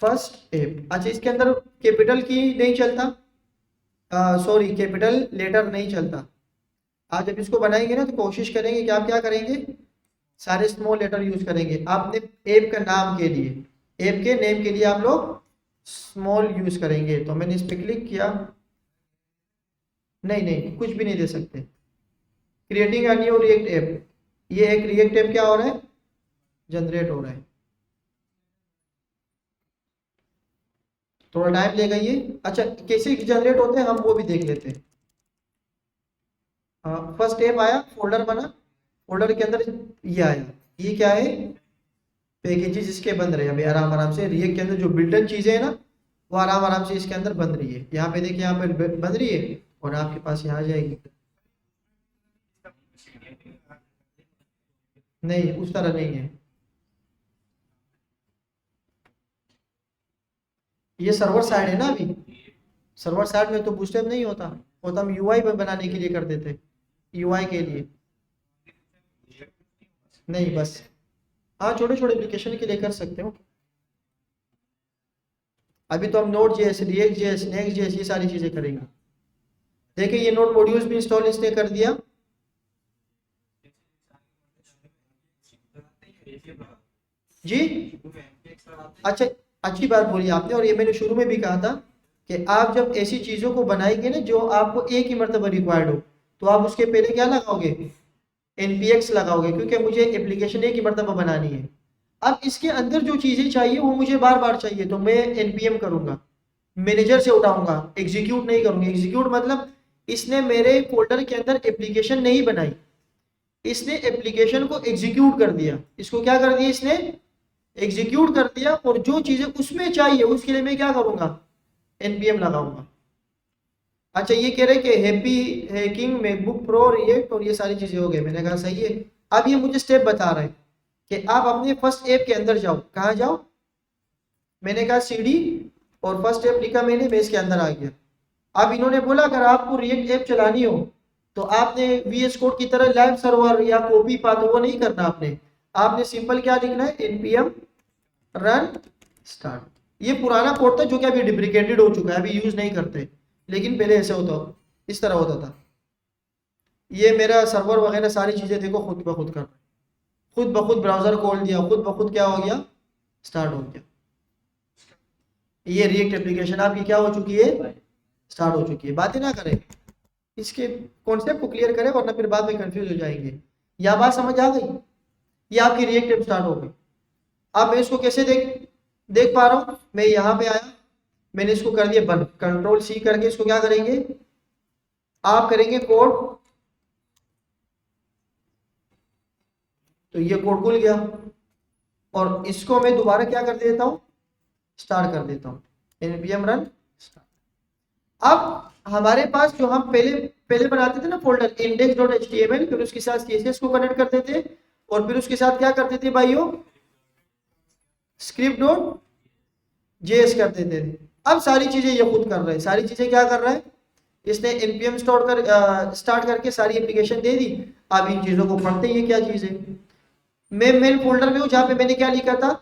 फर्स्ट एप। अच्छा, इसके अंदर कैपिटल की नहीं चलता, सॉरी कैपिटल लेटर नहीं चलता। आप जब इसको बनाएंगे ना तो कोशिश करेंगे कि आप क्या करेंगे, सारे स्मॉल लेटर यूज करेंगे। आपने ऐप का नाम के लिए, ऐप के नेम के लिए आप लोग स्मॉल यूज करेंगे। तो मैंने इस पर क्लिक किया, नहीं नहीं कुछ भी नहीं दे सकते। Creating a new react app, ये एक रिएक्ट ऐप क्या हो रहा है, जनरेट हो रहा है। थोड़ा टाइम लेगा ये। अच्छा, कैसे जनरेट होते हैं हम वो भी देख लेते हैं। फर्स्ट स्टेप आया, फोल्डर बना, फोल्डर के अंदर ये आया, ये क्या है, पैकेजेस इसके बन रहे हैं अभी आराम आराम से। रिएक्ट के अंदर जो बिल्टन चीजें हैं ना, वो आराम आराम से इसके अंदर बन रही है। यहाँ पे देखिए, यहाँ पे बन रही है और आपके पास यहाँ आ जाएगी। नहीं, उस तरह नहीं है, ये सर्वर साइड है ना अभी। सर्वर साइड में तो बूटस्ट्रैप नहीं होता, वो तो हम यूआई बनाने के लिए कर देते, यूआई के लिए। नहीं बस, हाँ छोटे छोटे एप्लीकेशन के लिए कर सकते हो। अभी तो हम node JS, react JS, next JS, ये सारी चीजें करेंगे। देखिए ये नोड मॉड्यूल्स भी इंस्टॉल इसने कर दिया। जी, अच्छा, अच्छी बात बोली आपने। और ये मैंने शुरू में भी कहा था कि आप जब ऐसी चीजों को बनाएंगे ना जो आपको एक ही मरतबा रिक्वायर्ड हो, तो आप उसके पहले क्या लगाओगे, npx लगाओगे, क्योंकि मुझे एप्लीकेशन एक ही मरतबा बनानी है। अब इसके अंदर जो चीजें चाहिए वो मुझे बार बार चाहिए, तो मैं npm करूंगा, मैनेजर से उठाऊंगा, एग्जीक्यूट नहीं करूंगा। एग्जीक्यूट मतलब इसने मेरे फोल्डर के अंदर एप्लीकेशन नहीं बनाई, इसने एप्लीकेशन को एग्जीक्यूट कर दिया। इसको क्या कर दिया, इसने एग्जीक्यूट कर दिया। और जो चीजें उसमें चाहिए उसके लिए मैं क्या करूंगा, npm लगाऊंगा। अच्छा, ये कह रहे कि happy hacking MacBook pro react और ये सारी चीजें हो गई। मैंने कहा सही है। अब ये मुझे स्टेप बता रहे हैं कि आप अपने फर्स्ट ऐप के अंदर जाओ। कहाँ जाओ, मैंने कहा सीडी और फर्स्ट ऐप लिखा मैंने, मैं इसके अंदर आ गया। अब इन्होंने बोला अगर आपको रिएक्ट ऐप चलानी हो तो आपने VS कोड की तरह लाइव सर्वर या कॉपी पाथ वो नहीं करना। आपने सिंपल क्या लिखना है, npm रन स्टार्ट। ये पुराना कोड था जो कि अभी डिप्रिकेटेड हो चुका है, अभी यूज नहीं करते, लेकिन पहले ऐसे होता, इस तरह होता था। ये मेरा सर्वर वगैरह सारी चीजें देखो खुद ब खुद कर रहा है, खुद ब खुद ब्राउजर खोल दिया, खुद ब खुद क्या हो गया, स्टार्ट हो गया। ये रिएक्ट एप्लीकेशन आपकी क्या हो चुकी है, स्टार्ट हो चुकी है। बातें ना करें, इसके कॉन्सेप्ट को क्लियर करें, वरना फिर बाद में कंफ्यूज हो जाएंगे। यह बात समझ आ गई, ये आपकी रिएक्ट ऐप स्टार्ट हो गई। अब मैं इसको कैसे देख पा रहा हूँ, मैं यहाँ पे आया, मैंने इसको कर दिया बंद, कंट्रोल सी करके इसको क्या करेंगे, आप करेंगे कोड, तो ये कोड खुल गया, और इसको मैं दोबारा क्या कर देता हूँ, स्टार्ट कर देता हूँ, npm रन स्टार्ट। अब हमारे पास जो हम पहले पहले बनाते थे ना फोल्डर index.html, फिर उसके साथ css को कनेक्ट करते थे, और फिर उसके साथ क्या करते थे भाइयों, script.js करते थे। अब सारी चीजें ये खुद कर रहा है, सारी चीजें क्या कर रहा है, इसने npm स्टार्ट करके सारी एप्लीकेशन दे दी। अब इन चीजों को पढ़ते ही क्या चीज है, मैं मेन फोल्डर में हूँ जहाँ पे मैंने क्या लिखा था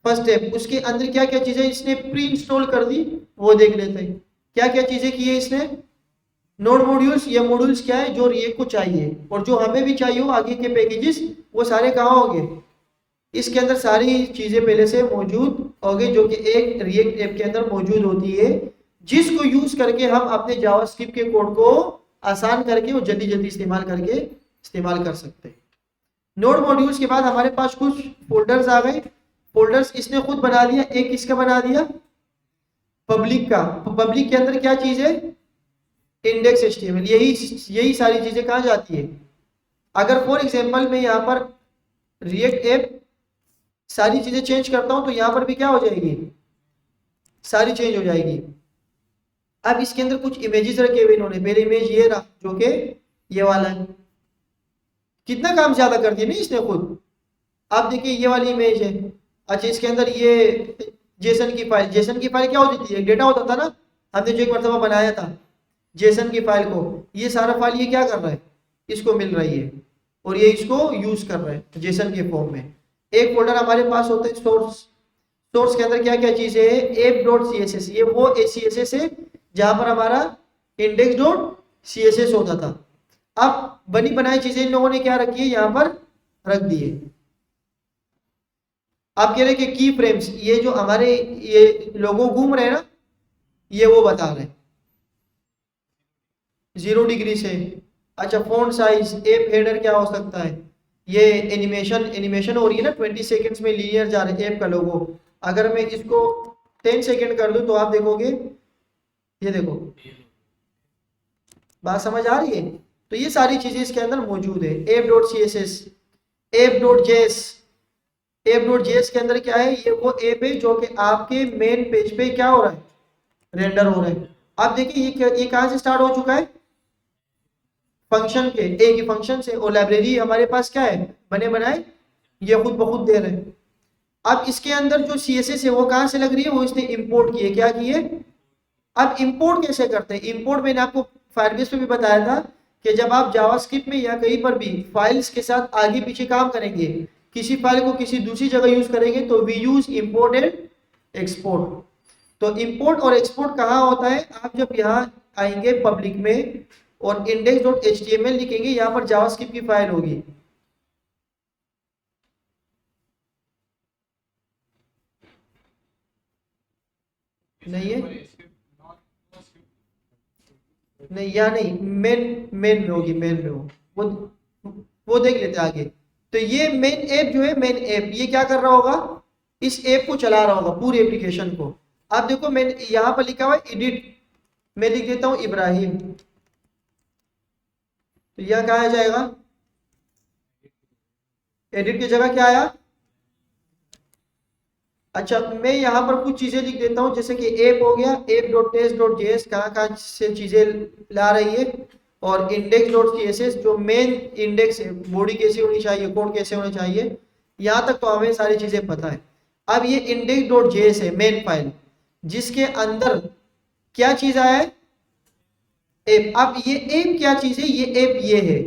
फर्स्ट स्टेप, उसके अंदर क्या क्या चीजें इसने प्री इंस्टॉल कर दी, वो देख लेते हैं। क्या क्या चीजें की है इसने, नोड मॉड्यूल्स, ये मॉड्यूल्स क्या है जो रिएक्ट को चाहिए, और जो हमें भी चाहिए हो आगे के पैकेजेस, वो सारे कहाँ होंगे, इसके अंदर सारी चीजें पहले से मौजूद होंगे, जो कि एक रिएक्ट ऐप के अंदर मौजूद होती है, जिसको यूज करके हम अपने जावास्क्रिप्ट के कोड को आसान करके और जल्दी जल्दी इस्तेमाल कर सकते हैं। नोड मॉड्यूल्स के बाद हमारे पास कुछ फोल्डर्स आ गए, फोल्डर्स इसने खुद बना दिया, एक किसका बना दिया, पब्लिक का। पब्लिक के अंदर क्या चीज है, इंडेक्स एचटीएमएल, यही सारी चीजें कहाँ जाती है। अगर फॉर एग्जांपल मैं यहाँ पर रिएक्ट ऐप सारी चीजें चेंज करता हूं, तो यहाँ पर भी क्या हो जाएगी, सारी चेंज हो जाएगी। अब इसके अंदर कुछ इमेजेस रखे हुए इन्होंने, पहले इमेज ये रहा जो कि ये वाला है, कितना काम ज्यादा कर दिया नहीं इसने खुद। आप देखिए ये वाली इमेज है, अच्छा इसके अंदर ये जेसन की फाइल, जेसन की फाइल क्या होती थी, एक डेटा होता था ना, हमने जो एक मरतबा बनाया था जेसन की फाइल को, ये सारा फाइल ये क्या कर रहा है, इसको मिल रही है, और ये इसको यूज कर रहा है जेसन के फॉर्म में। एक फोल्डर हमारे पास होता है सोर्स, सोर्स के अंदर क्या क्या चीजें है, app.css, ये वो css है जहां पर हमारा index.css होता था। अब बनी बनाई चीजें इन लोगों ने क्या रखी है, यहाँ पर रख दी है। आप कह रहे हैं कि की फ्रेम्स, ये जो हमारे ये लोगो घूम रहे हैं ना, ये वो बता रहे हैं 0 डिग्री से। अच्छा फॉन्ट साइज, ऐप हेडर क्या हो सकता है, ये एनिमेशन हो रही है ना 20 सेकंड्स में लीनियर जा रहा है ऐप का लोगो, अगर मैं इसको 10 सेकंड कर दूं तो आप देखोगे, ये देखो, बात समझ आ रही है। तो ये सारी चीजें इसके अंदर मौजूद है। app.css, app.js, app.js के अंदर क्या है, ये वो ऐप है जो कि आपके मेन पेज पे क्या हो रहा है, रेंडर हो रहा है। आप देखिए ये कहां से स्टार्ट हो चुका है, फंक्शन के, एक ही फंक्शन से, और लाइब्रेरी हमारे पास क्या है, बने बनाए, ये खुद ब खुद दे रहे हैं। अब इसके अंदर जो CSS है वो कहां से लग रही है, वो इसने इंपोर्ट किए, क्या किए। अब इंपोर्ट कैसे करते हैं, इंपोर्ट मैंने आपको फायरबेस पे भी बताया था कि जब आप जावास्क्रिप्ट में या कहीं पर भी फाइल्स के साथ आगे पीछे काम करेंगे, किसी फाइल को किसी दूसरी जगह यूज करेंगे, तो we use import and export. तो इंपोर्ट और एक्सपोर्ट कहाँ होता है, आप जब यहाँ आएंगे पब्लिक में और index.html लिखेंगे, यहाँ पर जावास्क्रिप्ट की फाइल होगी, नहीं है, नहीं या नहीं, मेन मेन में होगी, मेन में हो, वो देख लेते आगे। तो ये मेन ऐप जो है, मेन ऐप ये क्या कर रहा होगा, इस ऐप को चला रहा होगा पूरी एप्लीकेशन को। आप देखो मैंने यहाँ पर लिखा हुआ है एडिट, मैं लिख देता हूँ इब्राहिम, तो यह कहा जाएगा, एडिट की जगह क्या आया। अच्छा मैं यहाँ पर कुछ चीजें लिख देता हूँ, जैसे कि ऐप हो गया, app.test.js कहाँ कहाँ से चीजें ला रही है, और index.css जो मेन इंडेक्स है, बॉडी कैसी होनी चाहिए, कोड कैसे होना चाहिए, यहाँ तक तो हमें सारी चीजें पता है। अब ये index.js है मेन फाइल, जिसके अंदर क्या चीज आया है, ऐप। अब ये ऐप क्या चीज है, ये ऐप ये है,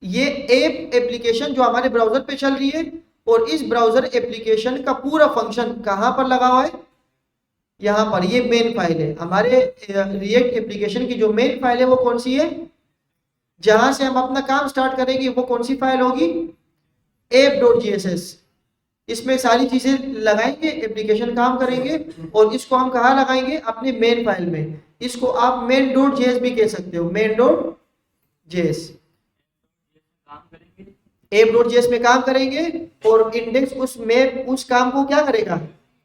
ये ऐप एप्लीकेशन जो हमारे ब्राउजर पे चल रही है, और इस ब्राउजर एप्लीकेशन का पूरा फंक्शन कहाँ पर लगा हुआ है, यहाँ पर। ये मेन फाइल है हमारे रिएक्ट एप्लीकेशन की। जो मेन फाइल है वो कौन सी है, जहां से हम अपना काम स्टार्ट करेंगे, वो कौन सी फाइल होगी, app.jss। इसमें सारी चीजें लगाएंगे, एप्लीकेशन काम करेंगे, और इसको हम कहाँ लगाएंगे, अपने मेन फाइल में। इसको आप main.js भी कह सकते हो, main.js। app.js में काम करेंगे और इंडेक्स उस काम को क्या करेगा,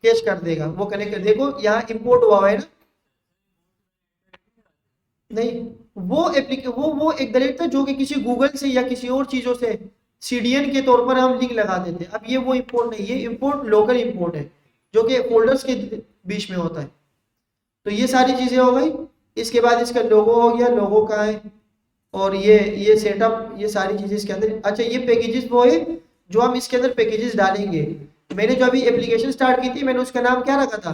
कैच कर देगा, वो कनेक्ट कर। देखो यहाँ इंपोर्ट हुआ है ना, नहीं, वो एक डायरेक्ट था जो कि किसी गूगल से या किसी और चीजों से सीडीएन के तौर पर हम लिंक लगाते थे। अब ये वो इंपोर्ट नहीं, ये इंपोर्ट लोकल इंपोर्ट है जो कि फोल्डर्स के बीच में होता है। तो ये सारी चीजें हो गई। इसके बाद इसका लोगो हो गया, लोगो का है, और ये सेटअप, ये सारी चीजें इसके अंदर। अच्छा, ये पैकेजेस वो है जो हम इसके अंदर पैकेजेस डालेंगे। मैंने जो अभी एप्लीकेशन स्टार्ट की थी, मैंने उसका नाम क्या रखा था,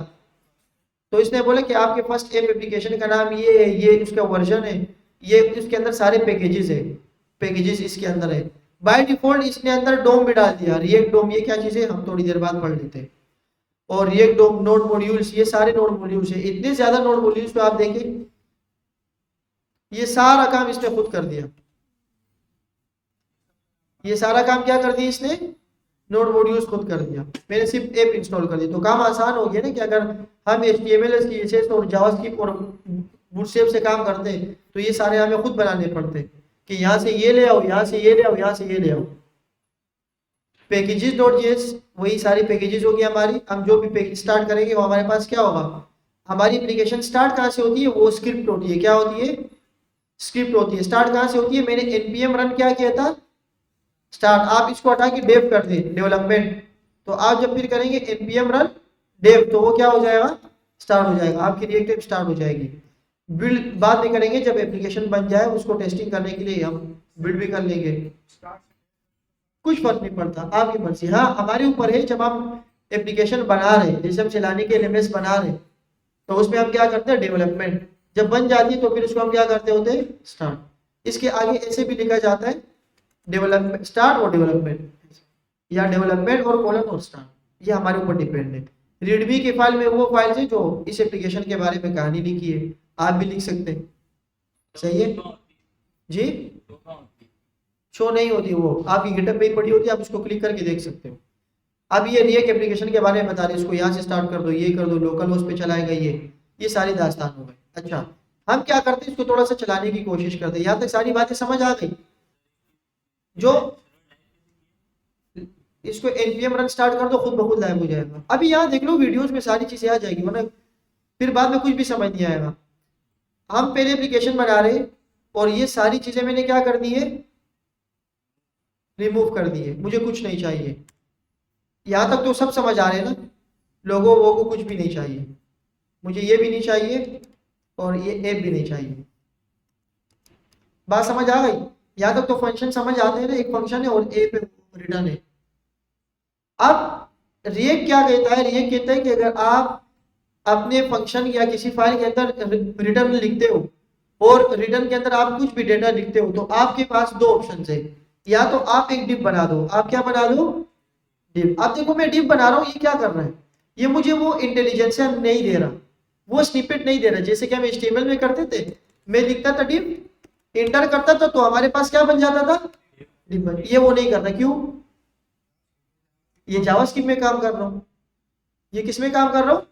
तो इसने बोला कि आपके फर्स्ट ऐप एप्लीकेशन का नाम ये है, ये उसका वर्जन है, ये इसके अंदर सारे पैकेजेस है, पैकेजेस इसके अंदर है। बाय डिफॉल्ट इसने अंदर डोम भी डाल दिया, रिएक्ट डोम। ये क्या चीज है, हम थोड़ी देर बाद पढ़ लेते हैं। और रिएक्ट डोम, नोड मॉड्यूल्स, ये सारे नोड मॉड्यूल्स है। इतने ज्यादा नोड मॉड्यूल्स तो आप देखें, ये सारा काम इसने खुद कर दिया। ये सारा काम क्या कर दिया इसने, नोड मॉड्यूल्स खुद कर दिया। मैंने सिर्फ ऐप इंस्टॉल कर दिया, तो काम आसान हो गया ना। कि अगर हम HTML CSS और जावास्क्रिप्ट और बूटस्ट्रैप से काम करते हैं, तो ये सारे हमें खुद बनाने पड़ते हैं कि यहाँ से ये ले आओ, यहाँ से ये ले आओ, यहाँ से ये ले आओ। पैकेजेस.js, वही सारी पैकेजेस होगी हमारी। हम जो भी पैकेज स्टार्ट करेंगे वो हमारे पास क्या होगा, हमारी एप्लीकेशन स्टार्ट कहाँ से होती है, वो स्क्रिप्ट होती है। क्या होती है, स्क्रिप्ट होती है। स्टार्ट कहाँ से होती है, मैंने npm रन क्या किया था, स्टार्ट। आप इसको हटा के डेव कर दें, डेवलपमेंट। तो आप जब फिर करेंगे npm रन डेव, तो वो क्या हो जाएगा, स्टार्ट हो जाएगा, आपकी रिएक्ट ऐप स्टार्ट हो जाएगी। बिल्ड बाद में करेंगे, जब एप्लीकेशन बन जाए उसको टेस्टिंग करने के लिए हम बिल्ड भी कर लेंगे। कुछ फर्क नहीं पड़ता, आपकी मर्जी। हाँ, हमारे ऊपर है। जब हम एप्लीकेशन बना रहे हैं, जैसे हम चलाने के LMS बना रहे हैं, तो उसमें हम क्या करते हैं, डेवलपमेंट। जब बन जाती है तो फिर उसको हम क्या करते होते हैं, स्टार्ट। इसके आगे ऐसे भी लिखा जाता है, डेवलपमेंट स्टार्ट और डेवलपमेंट, या डेवलपमेंट और कोलन और स्टार्ट। ये हमारे ऊपर डिपेंड है। रीडमी की फाइल में वो फाइल है जो इस एप्लीकेशन के बारे में कहानी लिखी है, आप भी लिख सकते हैं। सही है जी, शो नहीं होती, वो आपकी गिटहब पे ही पड़ी होती है, आप उसको क्लिक करके देख सकते हो। अब ये रिएक्ट एप्लीकेशन के बारे में बता रहे हैं, इसको यहाँ से स्टार्ट कर दो, ये कर दो, लोकल होस्ट पे चलाएगा, ये सारी दास्तान हो गई। अच्छा, हम क्या करते हैं, इसको थोड़ा सा चलाने की कोशिश करते हैं। यहाँ तक सारी बातें समझ आ गई। जो इसको npm रन स्टार्ट कर दो, खुद ब खुद लाइव हो जाएगा। अभी यहाँ देख लो, वीडियोस में सारी चीजें आ जाएगी, वरना फिर बाद में कुछ भी समझ नहीं आएगा। हम पहले एप्लीकेशन बना रहे, और ये सारी चीजें मैंने क्या कर दी है, रिमूव कर दी है। मुझे कुछ नहीं चाहिए। यहाँ तक तो सब समझ आ रहे हैं ना, लोगों वो को कुछ भी नहीं चाहिए, मुझे ये भी नहीं चाहिए और ये ऐप भी नहीं चाहिए। बात समझ आ गई। यहाँ तक तो फंक्शन समझ आते हैं ना, एक फंक्शन है और ऐप रिटर्न है। अब रिएक्ट क्या कहता है, रिएक्ट कहता है कि अगर आप अपने फंक्शन या किसी फाइल के अंदर रिटर्न लिखते हो, और रिटर्न के अंदर आप कुछ भी डेटा लिखते हो, तो आपके पास दो ऑप्शन है। या तो आप एक डिव बना दो, आप क्या बना दो, डिव। अब देखो मैं डिव बना रहा हूँ, ये क्या कर रहा है, ये मुझे वो इंटेलिजेंस नहीं दे रहा, वो स्निपेट नहीं दे रहा। जैसे कि हम HTML में करते थे, मैं लिखता था डिव, इंटर करता था, तो हमारे पास क्या बन जाता था, डिव। ये वो नहीं कर रहा। क्यों, ये जावास्क्रिप्ट में काम कर रहा हूँ। ये किस में काम कर रहा हूँ,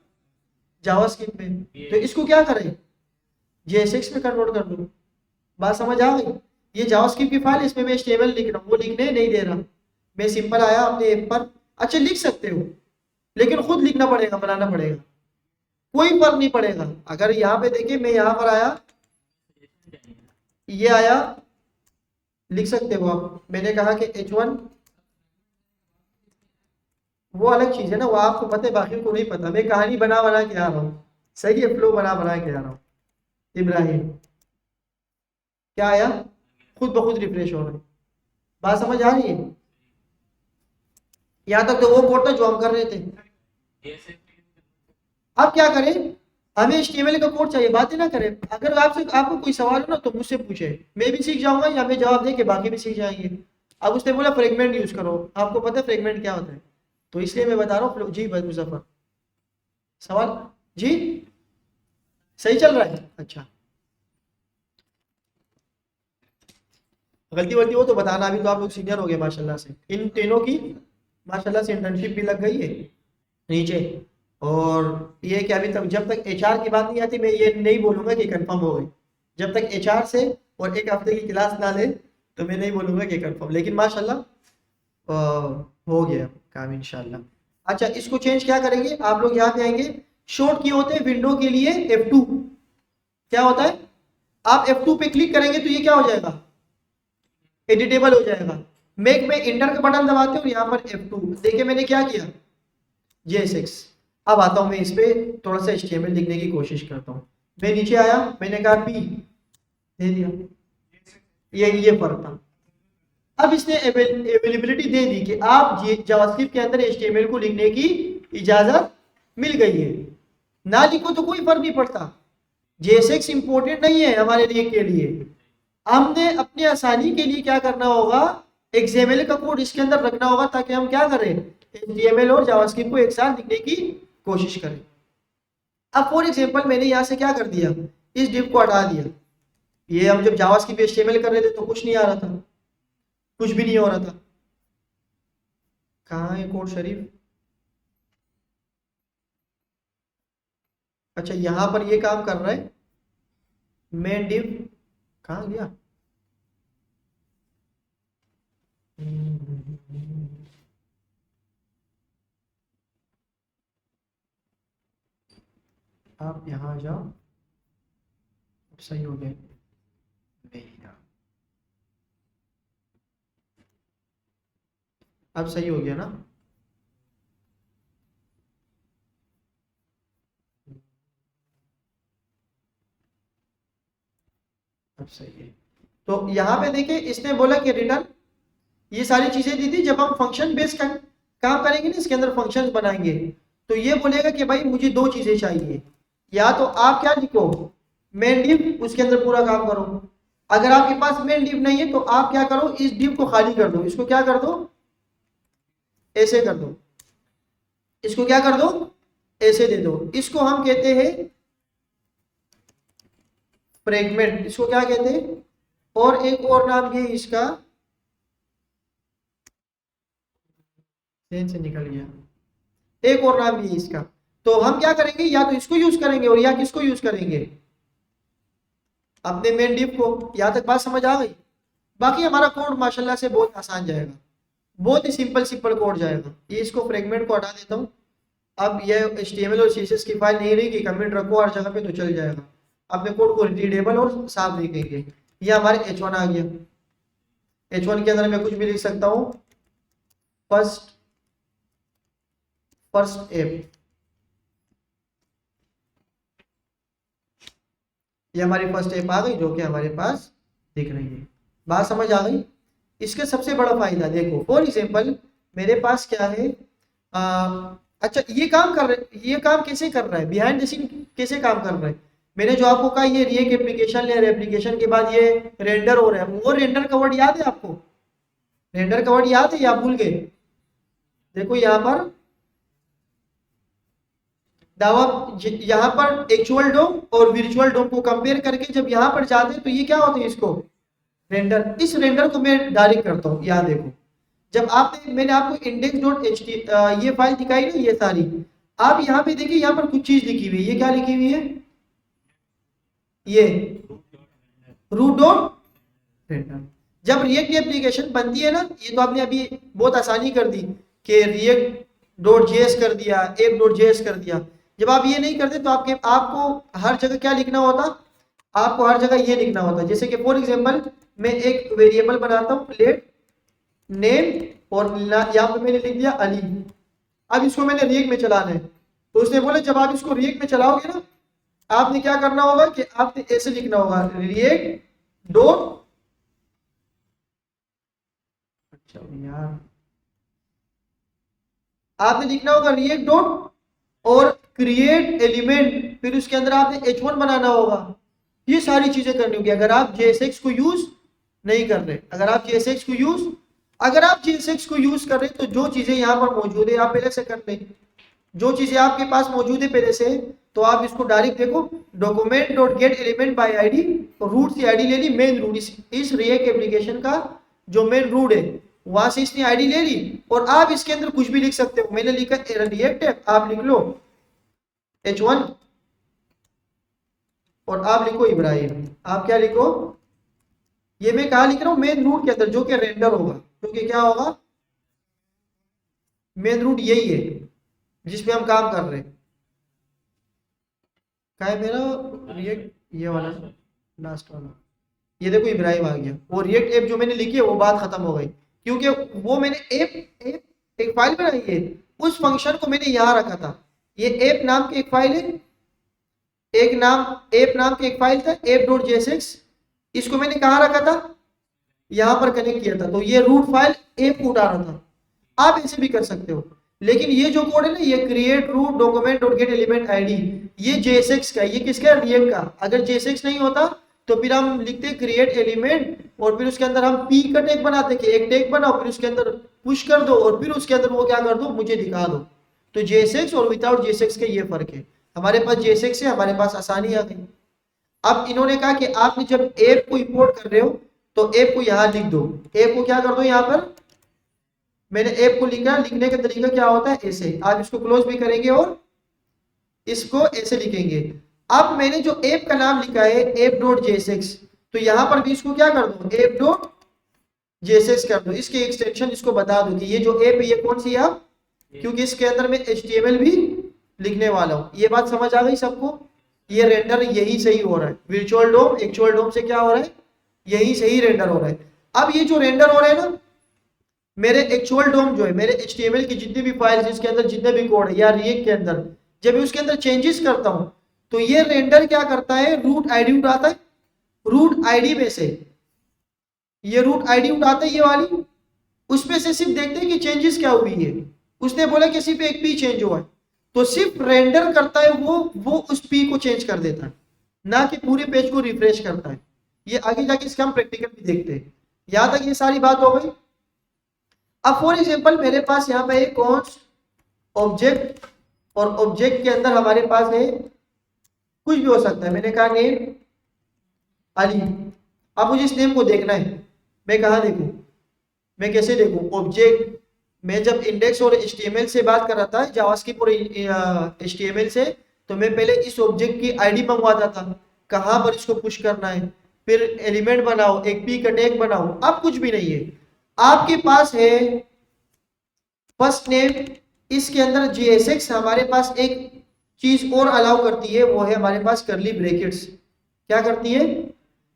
जावास्क्रिप्ट में। तो इसको क्या करें, JSX में कन्वर्ट कर दो। बात समझ आ गई। ये जावास्क्रिप्ट की फाइल, इसमें मैं HTML लिख रहा हूँ, वो लिखने नहीं दे रहा। मैं सिंपल आया अपने ऐप पर। अच्छा, लिख सकते हो, लेकिन खुद लिखना पड़ेगा, बनाना पड़ेगा, कोई फर्क नहीं पड़ेगा। अगर यहाँ पे देखिए, मैं यहाँ पर आया, ये आया, लिख सकते हो आप। मैंने कहा कि H1, वो अलग चीज है ना, वो आपको पता है, बाकी को नहीं पता। मैं कहानी बना बना के आ रहा हूँ, सही है, फ्लो बना बना के आ रहा हूँ। इब्राहिम क्या आया, खुद ब खुद रिफ्रेश हो रहा है। बात समझ आ रही है। यहाँ तक तो वो कोड था जो हम कर रहे थे। अब क्या करें, हमें HTML का कोड चाहिए, बातें ना करें। अगर आपको कोई सवाल हो ना, तो मुझसे पूछे, मैं भी सीख जाऊंगा, या मैं जवाब दे के बाकी भी सीख जाएंगे। अब उसने बोला फ्रेगमेंट यूज करो, आपको पता है फ्रेगमेंट क्या होता है, तो इसलिए मैं बता रहा हूँ। जी मुजफ्फर, सवाल जी, सही चल रहा है, अच्छा। गलती वलती हो तो बताना, अभी तो आप लोग सीनियर हो गए माशाल्लाह से, इन तीनों की माशाल्लाह से इंटर्नशिप भी लग गई है नीचे। और ये कि अभी तक जब तक एचआर की बात नहीं आती मैं ये नहीं बोलूंगा कि कंफर्म हो गई, जब तक एचआर से और एक हफ्ते की क्लास ना ले तो मैं नहीं बोलूंगा कि कंफर्म, लेकिन माशाल्लाह हो गया काम इंशाल्लाह। अच्छा, इसको चेंज क्या करेंगे, आप लोग यहाँ पे आएंगे, शॉर्ट की होते हैं विंडो के लिए F2, क्या होता है, आप F2 पे क्लिक करेंगे तो ये क्या हो जाएगा, एडिटेबल हो जाएगा। मेक में इंटर का बटन दबाते हो और यहाँ पर F2, देखिए मैंने क्या किया, JSX। अब आता हूं मैं इस पे थोड़ा सा HTML लिखने की कोशिश करता हूँ। मैं नीचे आया, मैंने कहा P दे दिया, ये फर्क था। अब इसने अवेलेबिलिटी दे दी कि आप जावास्क्रिप्ट के अंदर HTML को लिखने की इजाजत मिल गई है, ना लिखो तो कोई फर्क नहीं पड़ता। JSX इंपॉर्टेंट नहीं है हमारे लिए के लिए, हमने अपनी आसानी के लिए क्या करना होगा, XML का कोड इसके अंदर रखना होगा ताकि हम क्या करें, HTML और जावास्क्रिप्ट को एक साथ लिखने की कोशिश करें। अब फॉर एग्जांपल मैंने यहाँ से क्या कर दिया, इस डिव को हटा दिया, ये हम जब जावास्क्रिप्ट HTML कर रहे थे तो कुछ नहीं आ रहा था, कुछ भी नहीं हो रहा था। कहाँ है कोड शरीफ, अच्छा यहाँ पर ये काम कर रहा है, मेन डिव कहाँ गया, आप यहाँ जाओ, अब सही हो गया, नहीं यार, अब सही हो गया ना, अब सही है। तो यहाँ पे देखिए इसने बोला कि रिटर्न, ये सारी चीजें दी थी, जब हम फंक्शन बेस काम करेंगे ना, इसके अंदर फंक्शंस बनाएंगे, तो ये बोलेगा कि भाई मुझे दो चीजें चाहिए, या तो आप क्या लिखो मेन डिव, उसके अंदर पूरा काम करो, अगर आपके पास मेन डिव नहीं है तो आप क्या करो, इस डिव को खाली कर दो, इसको क्या कर दो, ऐसे कर दो, इसको क्या कर दो, ऐसे दे दो, इसको हम कहते हैं फ्रेगमेंट, इसको क्या कहते हैं, और एक और नाम ये इसका, से निकल गया, एक और नाम भी है इसका। तो हम क्या करेंगे, या तो इसको यूज करेंगे और या किसको यूज करेंगे, अपने मेन डिव को। यहां तक बात समझ आ गई, बाकी हमारा कोड माशाल्लाह से बहुत आसान जाएगा, बहुत ही सिंपल सिंपल कोड जाएगा। ये इसको फ्रेगमेंट को हटा देता हूँ, अब ये HTML और CSS की फाइल नहीं रहेगी, कमेंट रखो हर जगह पे तो चल जाएगा, अपने कोड को रीडेबल और साफ लिखेंगे। ये हमारे H1 आ गया, H1 के अंदर मैं कुछ भी लिख सकता हूँ, फर्स्ट ऐप, ये हमारी फर्स्ट ऐप आ गई जो कि हमारे पास दिख रही है। बात समझ आ गई। इसके सबसे बड़ा फायदा देखो, फॉर एग्जांपल मेरे पास क्या है, अच्छा ये काम कर रहे, ये काम कैसे कर रहा है, बिहाइंड द सीन कैसे काम कर रहा है, मैंने जो आपको कहा ये रिएक्ट एप्लीकेशन ले, एप्लीकेशन के बाद ये रेंडर हो रहा है, वो रेंडर का वर्ड याद है आपको, रेंडर का वर्ड याद है या भूल गए, देखो यहाँ पर दावा, यहाँ पर एक्चुअल डोम और वर्चुअल डोम को कंपेयर करके जब यहाँ पर जाते हैं तो ये क्या होते हैं, इसको रेंडर, इस रेंडर को मैं डायरेक्ट करता हूँ। यहाँ देखो, जब आपने, मैंने आपको index.ht ये फाइल दिखाई ना, ये सारी, आप यहाँ पे देखिए, यहाँ पर कुछ चीज लिखी हुई है, ये क्या लिखी हुई है, ये रूट डॉट रेंडर। जब रिएक्ट एप्लीकेशन बनती है ना, ये तो आपने अभी बहुत आसानी कर दी कि रिएक्ट डॉट जेएस कर दिया, एप डॉट जेएस कर दिया। जब आप ये नहीं करते तो आपको हर जगह क्या लिखना होता, आपको हर जगह ये लिखना होता, जैसे कि फॉर एग्जांपल मैं एक वेरिएबल बनाता हूँ लेट नेम, और यहाँ पे मैंने लिख दिया अली। अब इसको मैंने रिएक्ट में चलाना है, तो उसने बोला जब आप इसको रिएक्ट में चलाओगे ना, आपने क्या करना होगा कि आपने ऐसे लिखना होगा रिएक्ट डॉट, अच्छा यार, आपने लिखना होगा रिएक्ट डॉट और क्रिएट एलिमेंट, फिर उसके अंदर आपने H1 बनाना होगा। ये सारी चीजें करनी होगी अगर आप JSX को यूज नहीं कर रहे, अगर आप JSX को यूज अगर आप JSX को यूज कर रहे हैं तो जो चीजें यहाँ पर मौजूद है आप पहले से कर लें, जो चीजें आपके पास मौजूद है पहले से, तो आप इसको डायरेक्ट देखो, document dot get element by ID, root से आईडी ले ली, मेन रूट इस रिएक्ट एप्लीकेशन का जो मेन रूट है वहां से इसने आईडी ले ली, और आप इसके अंदर कुछ भी लिख सकते हो। मैंने लिखा रिएक्ट है, आप लिख लो H1 और आप लिखो इब्राहिम। आप क्या लिखो, ये मैं कहा लिख रहा हूं, मेन रूट के अंदर जो कि रेंडर होगा, जो कि क्या होगा, मेन रूट यही है जिसपे हम काम कर रहे हैं। क्या है मेरा रिएक्ट, ये वाला लास्ट वाला, ये देखो इब्राहिम आ गया। वो रिएक्ट ऐप जो मैंने लिखी है वो बात खत्म हो गई, क्योंकि वो मैंने ऐप एक फाइल बनाई है, उस फंक्शन को मैंने यहाँ रखा था। ये ऐप नाम की एक फाइल है, ऐप नाम की एक फाइल था app.jsx, इसको मैंने कहाँ रखा था, यहाँ पर कनेक्ट किया था, तो ये रूट फाइल ऐप को उठा रहा था। आप ऐसे भी कर सकते हो, लेकिन ये जो कोड है ना, ये create root document dot get element ID, ये JSX का, ये किसका है, रिएक्ट का। अगर JSX नहीं होता तो फिर हम लिखते क्रिएट एलिमेंट और फिर उसके अंदर हम पी का टैग बनाते कि एक टैग बनाओ, फिर उसके अंदर पुश कर दो और फिर उसके अंदर वो क्या कर दो, मुझे दिखा दो। तो JSX और विदाउट JSX के ये फर्क है। हमारे पास JSX है, हमारे पास आसानी आ गई। अब इन्होंने कहा कि आपने जब ऐप को इंपोर्ट कर रहे हो तो ऐप को यहाँ लिख दो, ऐप को क्या कर दो, यहाँ पर मैंने ऐप को लिखा, लिखने का तरीका क्या होता है, ऐसे। आप इसको क्लोज भी करेंगे और इसको ऐसे लिखेंगे। अब मैंने जो ऐप का नाम लिखा है app.jsx, तो यहां पर भी इसको क्या कर दो, app.jsx कर दो, इसके एक्सटेंशन इसको बता दो कि ये जो ऐप है ये कौन सी है आप, क्योंकि इसके अंदर मैं HTML भी लिखने वाला हूं। ये बात समझ आ गई सबको, ये रेंडर यही सही हो रहा है, वर्चुअल डोम एक्चुअल डोम से क्या हो रहा है, यही सही रेंडर हो रहा है। अब ये जो रेंडर हो रहा है ना, मेरे एक्चुअल डोम जो है, मेरे HTML की जितनी भी फाइल्स, इसके अंदर जितने भी कोड है या रिएक्ट के अंदर, जब मैं उसके अंदर चेंजेस करता हूं तो ये रेंडर क्या करता है, रूट आईडी उठाता है, रूट आईडी में से ये रूट आईडी उठाता है, ये वाली, उसमें से सिर्फ देखते हैं कि चेंजेस क्या हुई है। उसने बोला कि सिर्फ एक पी चेंज हुआ है, तो सिर्फ रेंडर करता है वो उस पी को चेंज कर देता है, ना कि पूरे पेज को रिफ्रेश करता है। ये आगे जाके इसका हम प्रैक्टिकल भी देखते हैं। यहां तक ये सारी बात हो गई। अब फॉर एग्जांपल मेरे पास यहाँ पे एक ऑब्जेक्ट, और ऑब्जेक्ट के अंदर हमारे पास है कुछ भी हो सकता है, मैंने कहा नेम अली। अब मुझे इस नेम को देखना है, मैं कहाँ देखूं, मैं कैसे देखूं, ऑब्जेक्ट, मैं जब इंडेक्स और HTML से बात कर रहा था, जावास्क्रिप्ट और HTML से, तो मैं पहले इस ऑब्जेक्ट की आईडी मंगवाता था, कहाँ पर इसको पुश करना है, फिर एलिमेंट बनाओ, एक पी का टैग बनाओ। अब कुछ भी नहीं है, आपके पास है फर्स्ट नेम, इसके अंदर JSX हमारे पास एक चीज और अलाउ करती है, वो है हमारे पास करली ब्रैकेट्स। क्या करती है,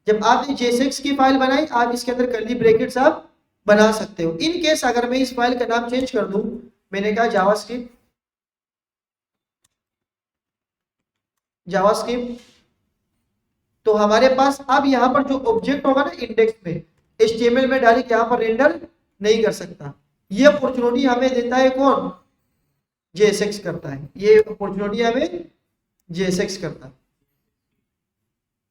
जब आपने JSX की फाइल बनाई, आप इसके अंदर करली ब्रैकेट्स आप बना सकते हो। इन केस अगर मैं इस फाइल का नाम चेंज कर दूं, मैंने कहा जावास्क्रिप्ट, तो हमारे पास अब यहाँ पर जो ऑब्जेक्ट होगा ना इंडेक्स में, HTML में डायरेक्ट यहाँ पर रेंडर नहीं कर सकता। ये अपॉर्चुनिटी हमें देता है कौन, JSX करता है, ये अपॉर्चुनिटी हमें JSX करता है।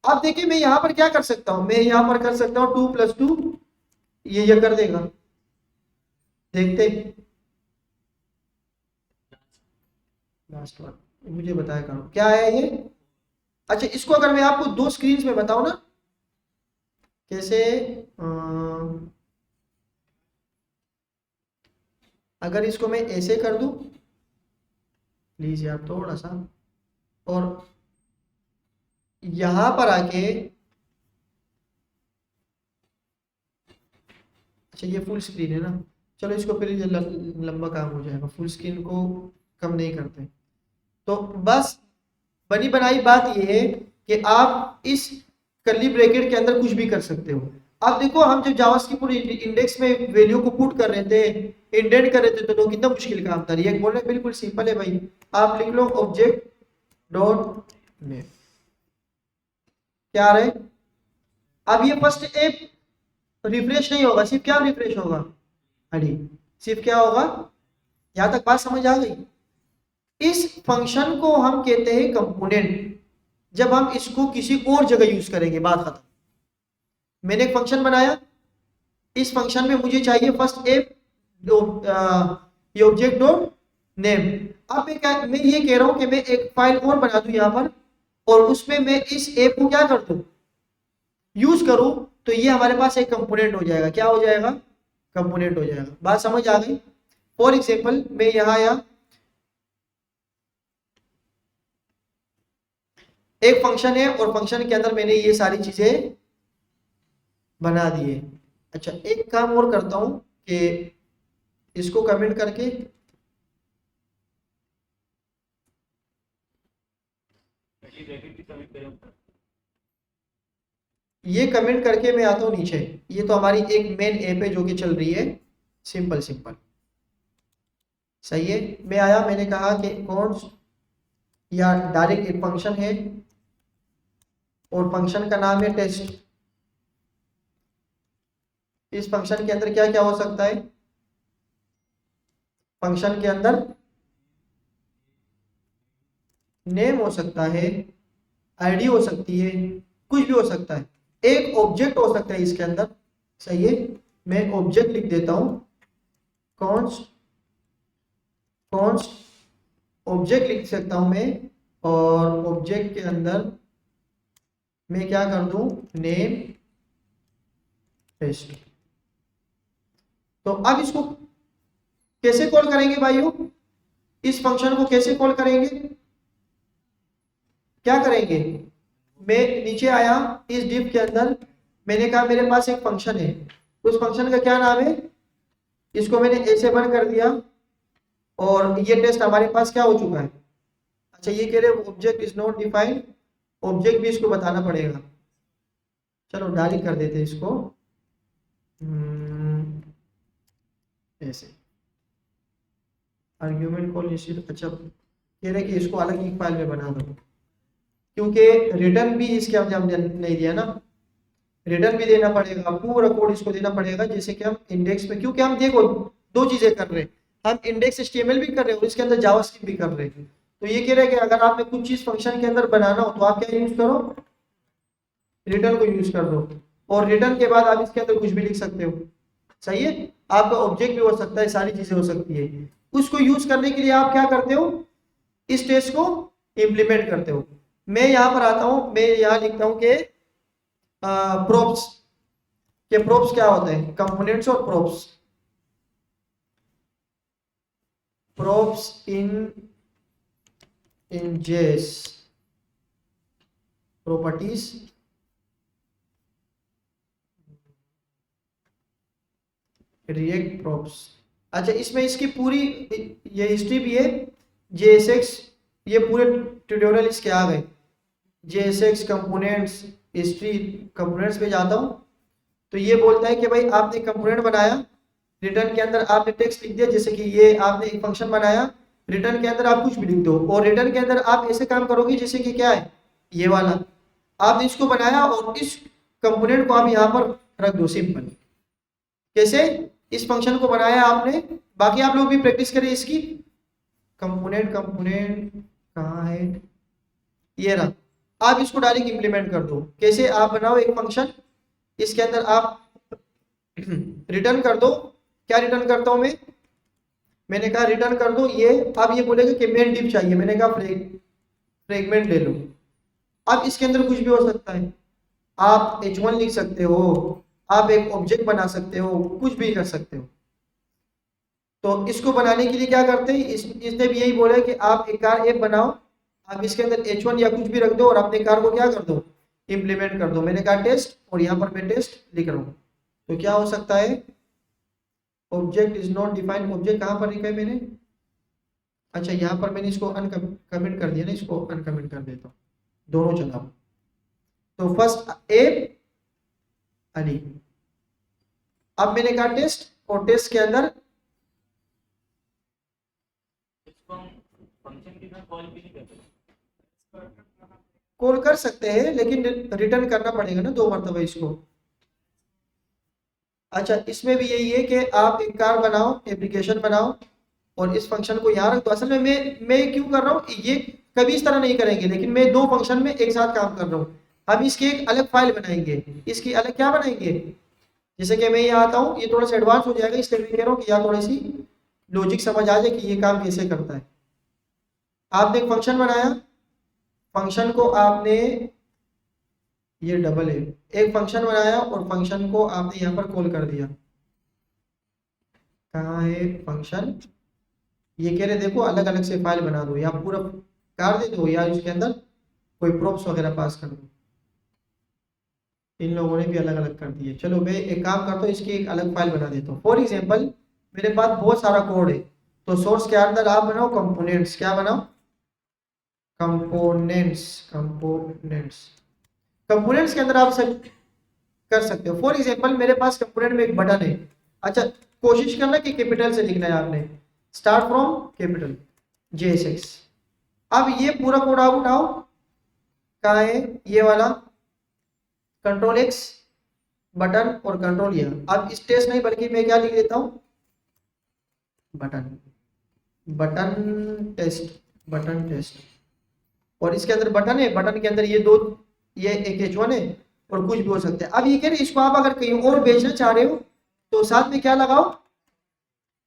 अब देखिए मैं यहाँ पर क्या कर सकता हूँ, मैं यहाँ पर कर सकता हूँ 2+2, ये कर देगा, देखते लास्ट वन, मुझे बताया करो क्या है ये। अच्छा, इसको अगर मैं आपको दो स्क्रीन में बताऊं ना, कैसे, अगर इसको मैं ऐसे कर दूं, प्लीज यार थोड़ा सा, और यहां पर आके, अच्छा ये फुल स्क्रीन है ना, चलो इसको फिर लंबा काम हो जाएगा, फुल स्क्रीन को कम नहीं करते। तो बस बनी बनाई बात ये है कि आप इस कर्ली ब्रैकेट के अंदर कुछ भी कर सकते हो। अब देखो हम जब जावास्क्रिप्ट पूरे इंडेक्स में वैल्यू को पुट कर रहे थे, इंडेंट कर रहे थे, तो कितना मुश्किल काम था। रिएक्ट बोल रहे बिल्कुल सिंपल है भाई, आप लिख लो ऑब्जेक्ट डॉट नेम, क्या आ रहा है। अब ये फर्स्ट ऐप रिफ्रेश नहीं होगा, सिर्फ क्या रिफ्रेश होगा, अरे सिर्फ क्या होगा, यहां तक बात समझ आ गई। इस फंक्शन को हम कहते हैं कंपोनेंट, जब हम इसको किसी और जगह यूज करेंगे, बात खत्म। मैंने एक फंक्शन बनाया, इस फंक्शन में मुझे चाहिए फर्स्ट ए ये ऑब्जेक्ट डॉट नेम। अब मैं ये कह रहा हूं कि मैं एक फाइल और बना दूं यहां पर, और उसमें मैं इस ऐप को क्या कर दूं, यूज करूं, तो ये हमारे पास एक कंपोनेंट हो जाएगा। क्या हो जाएगा, कंपोनेंट हो जाएगा। बात समझ आ गई। फॉर एग्जाम्पल मैं यहां आया, एक फंक्शन है और फंक्शन के अंदर मैंने ये सारी चीजें बना दी है। अच्छा एक काम और करता हूं कि इसको कमेंट करके ये कमेंट करके मैं आता हूं नीचे। ये तो हमारी एक मेन ऐप है जो कि चल रही है, सिंपल सिंपल, सही है। मैं आया, मैंने कहा कि कौन या डायरेक्ट एक फंक्शन है और फंक्शन का नाम है टेस्ट। इस फंक्शन के अंदर क्या क्या हो सकता है, फंक्शन के अंदर नेम हो सकता है, आईडी हो सकती है, कुछ भी हो सकता है, एक ऑब्जेक्ट हो सकता है इसके अंदर, सही है। मैं ऑब्जेक्ट लिख देता हूं, कॉन्स्ट कॉन्स्ट ऑब्जेक्ट लिख सकता हूं मैं, और ऑब्जेक्ट के अंदर मैं क्या कर दूं, नेम टेस्ट। तो अब इसको कैसे कॉल करेंगे भाइयों, इस फंक्शन को कैसे कॉल करेंगे, क्या करेंगे, मैं नीचे आया, इस डिफ के अंदर मैंने कहा मेरे पास एक फंक्शन है, उस फंक्शन का क्या नाम है, इसको मैंने ऐसे बंद कर दिया, और ये टेस्ट हमारे पास क्या हो चुका है। अच्छा ये कह रहे object is not defined, object भी इसको बताना पड़ेगा। चलो डायरेक्ट कर देते हैं इसको, ऐसे आर्ग्यूमेंट कॉल निश्चित। अच्छा कह रहे कि इसको अलग एक फाइल में बना दो, क्योंकि रिटर्न भी इसके हमने हमने नहीं दिया ना, रिटर्न भी देना पड़ेगा, पूरा कोड इसको देना पड़ेगा, जैसे कि हम इंडेक्स में, क्योंकि हम देखो दो चीजें कर रहे हैं, हम इंडेक्स एचटीएमएल भी कर रहे हैं और इसके अंदर जावास्क्रिप्ट भी कर रहे हैं। तो ये कह रहे हैं कि अगर आपने कुछ चीज फंक्शन के अंदर बनाना हो तो आप क्या यूज करो, रिटर्न को यूज कर दो, और रिटर्न के बाद आप इसके अंदर कुछ भी लिख सकते हो, सही है। आपका ऑब्जेक्ट भी हो सकता है, सारी चीजें हो सकती है। उसको यूज करने के लिए आप क्या करते हो, इस टेस्ट को इंप्लीमेंट करते हो। मैं यहाँ पर आता हूँ, मैं यहाँ लिखता हूँ कि प्रोप्स, के प्रोप्स क्या होते हैं, कंपोनेंट्स और प्रोप्स, प्रोप्स इन जेएस प्रॉपर्टीज, रिएक्ट प्रोप्स। अच्छा इसमें इसकी पूरी ये हिस्ट्री भी है, जेएसएक्स, ये पूरे ट्यूटोरियल इसके आ गए, जेएसएक्स कंपोनेंट्स हिस्ट्री। कंपोनेंट्स पे जाता हूँ तो ये बोलता है कि भाई आपने कंपोनेंट बनाया, रिटर्न के अंदर आपने टेक्स्ट लिख दिया, जैसे कि ये आपने एक फंक्शन बनाया, रिटर्न के अंदर आप कुछ भी लिख दो, और रिटर्न के अंदर आप ऐसे काम करोगे जैसे कि क्या है, ये वाला आपने इसको बनाया और इस कंपोनेंट को आप यहाँ पर रख दो, सिंपल। कैसे, इस फंक्शन को बनाया आपने, बाकी आप लोग भी प्रैक्टिस करें इसकी। कंपोनेंट कंपोनेंट कहाँ है, ये रहा, आप इसको डायरेक्ट इंप्लीमेंट कर दो। कैसे, आप बनाओ एक फंक्शन, इसके अंदर आप रिटर्न कर दो। क्या रिटर्न करता हूं मैं, मैंने कहा रिटर्न कर दो ये, अब ये बोलेगा कि मेन डिव चाहिए, मैंने कहा फ्रेगमेंट ले लो। अब इसके अंदर कुछ भी हो सकता है, आप h1 लिख सकते हो, आप एक ऑब्जेक्ट बना सकते हो, कुछ भी कर सकते हो। तो इसको बनाने के लिए क्या करते हैं, इसने भी यही बोला है कि आप एक कार ऐप बनाओ, आप इसके अंदर h1 या कुछ भी रख दो और अपने कार को क्या कर दो, इंप्लीमेंट कर दो। मैंने कहा टेस्ट, और यहाँ पर मैं टेस्ट लिख रहा हूँ। तो क्या हो सकता है, object is not defined, object कहाँ पर लिखा है मैंने, अच्छा यहाँ पर मैंने इसको अनकमेंट कर दिया ना, इसको अनकमेंट कर देता हूँ, दोनों चलाओ। तो फर्स्ट ए अली, अब मैंने कहा टेस्ट, और टेस्ट के अंदर कॉल कर सकते हैं, लेकिन रिटर्न करना पड़ेगा ना 2 मरतबा इसको। अच्छा इसमें भी यही है कि आप एक कार बनाओ, एप्लीकेशन बनाओ, और इस फंक्शन को यहाँ रख दो। असल में मैं क्यों कर रहा हूँ, ये कभी इस तरह नहीं करेंगे, लेकिन मैं 2 फंक्शन में एक साथ काम कर रहा हूँ। हम इसकी एक अलग फाइल बनाएंगे, इसकी अलग क्या बनाएंगे, जैसे कि मैं यहाँ आता हूँ, ये थोड़ा सा एडवांस हो जाएगा, इसलिए मैं कह रहा हूँ कि यहाँ थोड़ी सी लॉजिक समझ आ जाए कि ये काम कैसे करता है। आपने एक फंक्शन बनाया, फंक्शन को आपने, ये डबल है, एक फंक्शन बनाया और फंक्शन को आपने यहाँ पर कॉल कर दिया। कहाँ है फंक्शन? ये कह रहे देखो अलग अलग से फाइल बना दो, या पूरा कार दे दो, या इसके अंदर कोई प्रॉप्स वगैरह पास कर दो। इन लोगों ने भी अलग अलग कर दिए। चलो मैं एक काम करता हूँ, इसकी एक अलग फाइल बना देता हूँ। फॉर एग्जाम्पल मेरे पास बहुत सारा कोड है, तो सोर्स के अंदर आप बनाओ कंपोनेंट्स। क्या बनाओ? कंपोनेंट्स। कंपोनेंट्स, कंपोनेंट्स के अंदर आप सब कर सकते हो। फॉर एग्जाम्पल मेरे पास कंपोनेंट में एक बटन है। अच्छा, कोशिश करना कि कैपिटल से लिखना है आपने, स्टार्ट फ्रॉम कैपिटल JSX। अब ये पूरा कोड आप उठाओ, कहाँ है ये वाला, कंट्रोल X बटन और कंट्रोल ये। अब स्टेज नहीं बल्कि मैं क्या लिख देता हूँ, button, button test, button test. और इसके अंदर बटन है, बटन के अंदर ये दो, ये एक H1 है और कुछ भी हो सकते हैं। अब ये कह रहे इसको आप अगर कहीं और भेजना चाह रहे हो तो साथ में क्या लगाओ,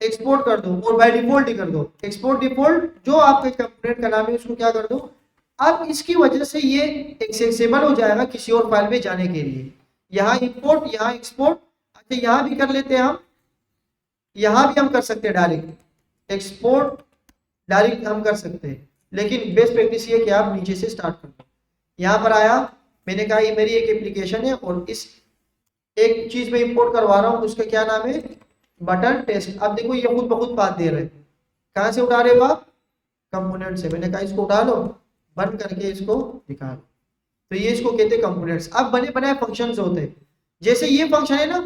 एक्सपोर्ट कर दो, और बाय डिफॉल्ट ही कर दो एक्सपोर्ट डिफॉल्ट, जो आपके कंपोनेंट का नाम है उसको क्या कर दो। अब इसकी वजह से ये एक्सेसिबल हो जाएगा किसी और फाइल में जाने के लिए। यहाँ इंपोर्ट, यहाँ एक्सपोर्ट। अच्छा यहाँ भी कर लेते हैं हम, यहाँ भी हम कर सकते हैं डायरेक्ट एक्सपोर्ट, डायरेक्ट हम कर सकते हैं, लेकिन बेस्ट प्रैक्टिस ये कि आप नीचे से स्टार्ट कर दो। यहाँ पर आया, मैंने कहा ये मेरी एक एप्लीकेशन है और इस एक चीज में इंपोर्ट करवा रहा हूँ, उसका क्या नाम है, बटन टेस्ट। अब देखो ये खुद ब खुद पाथ दे रहे हैं। कहाँ से उठा रहे हो आप? कंपोनेंट से। मैंने कहा इसको उठा लो, बंद करके इसको निकालो। तो ये इसको कहते हैं कंपोनेंट्स। अब बने बनाए फंक्शंस होते हैं, जैसे ये फंक्शन है ना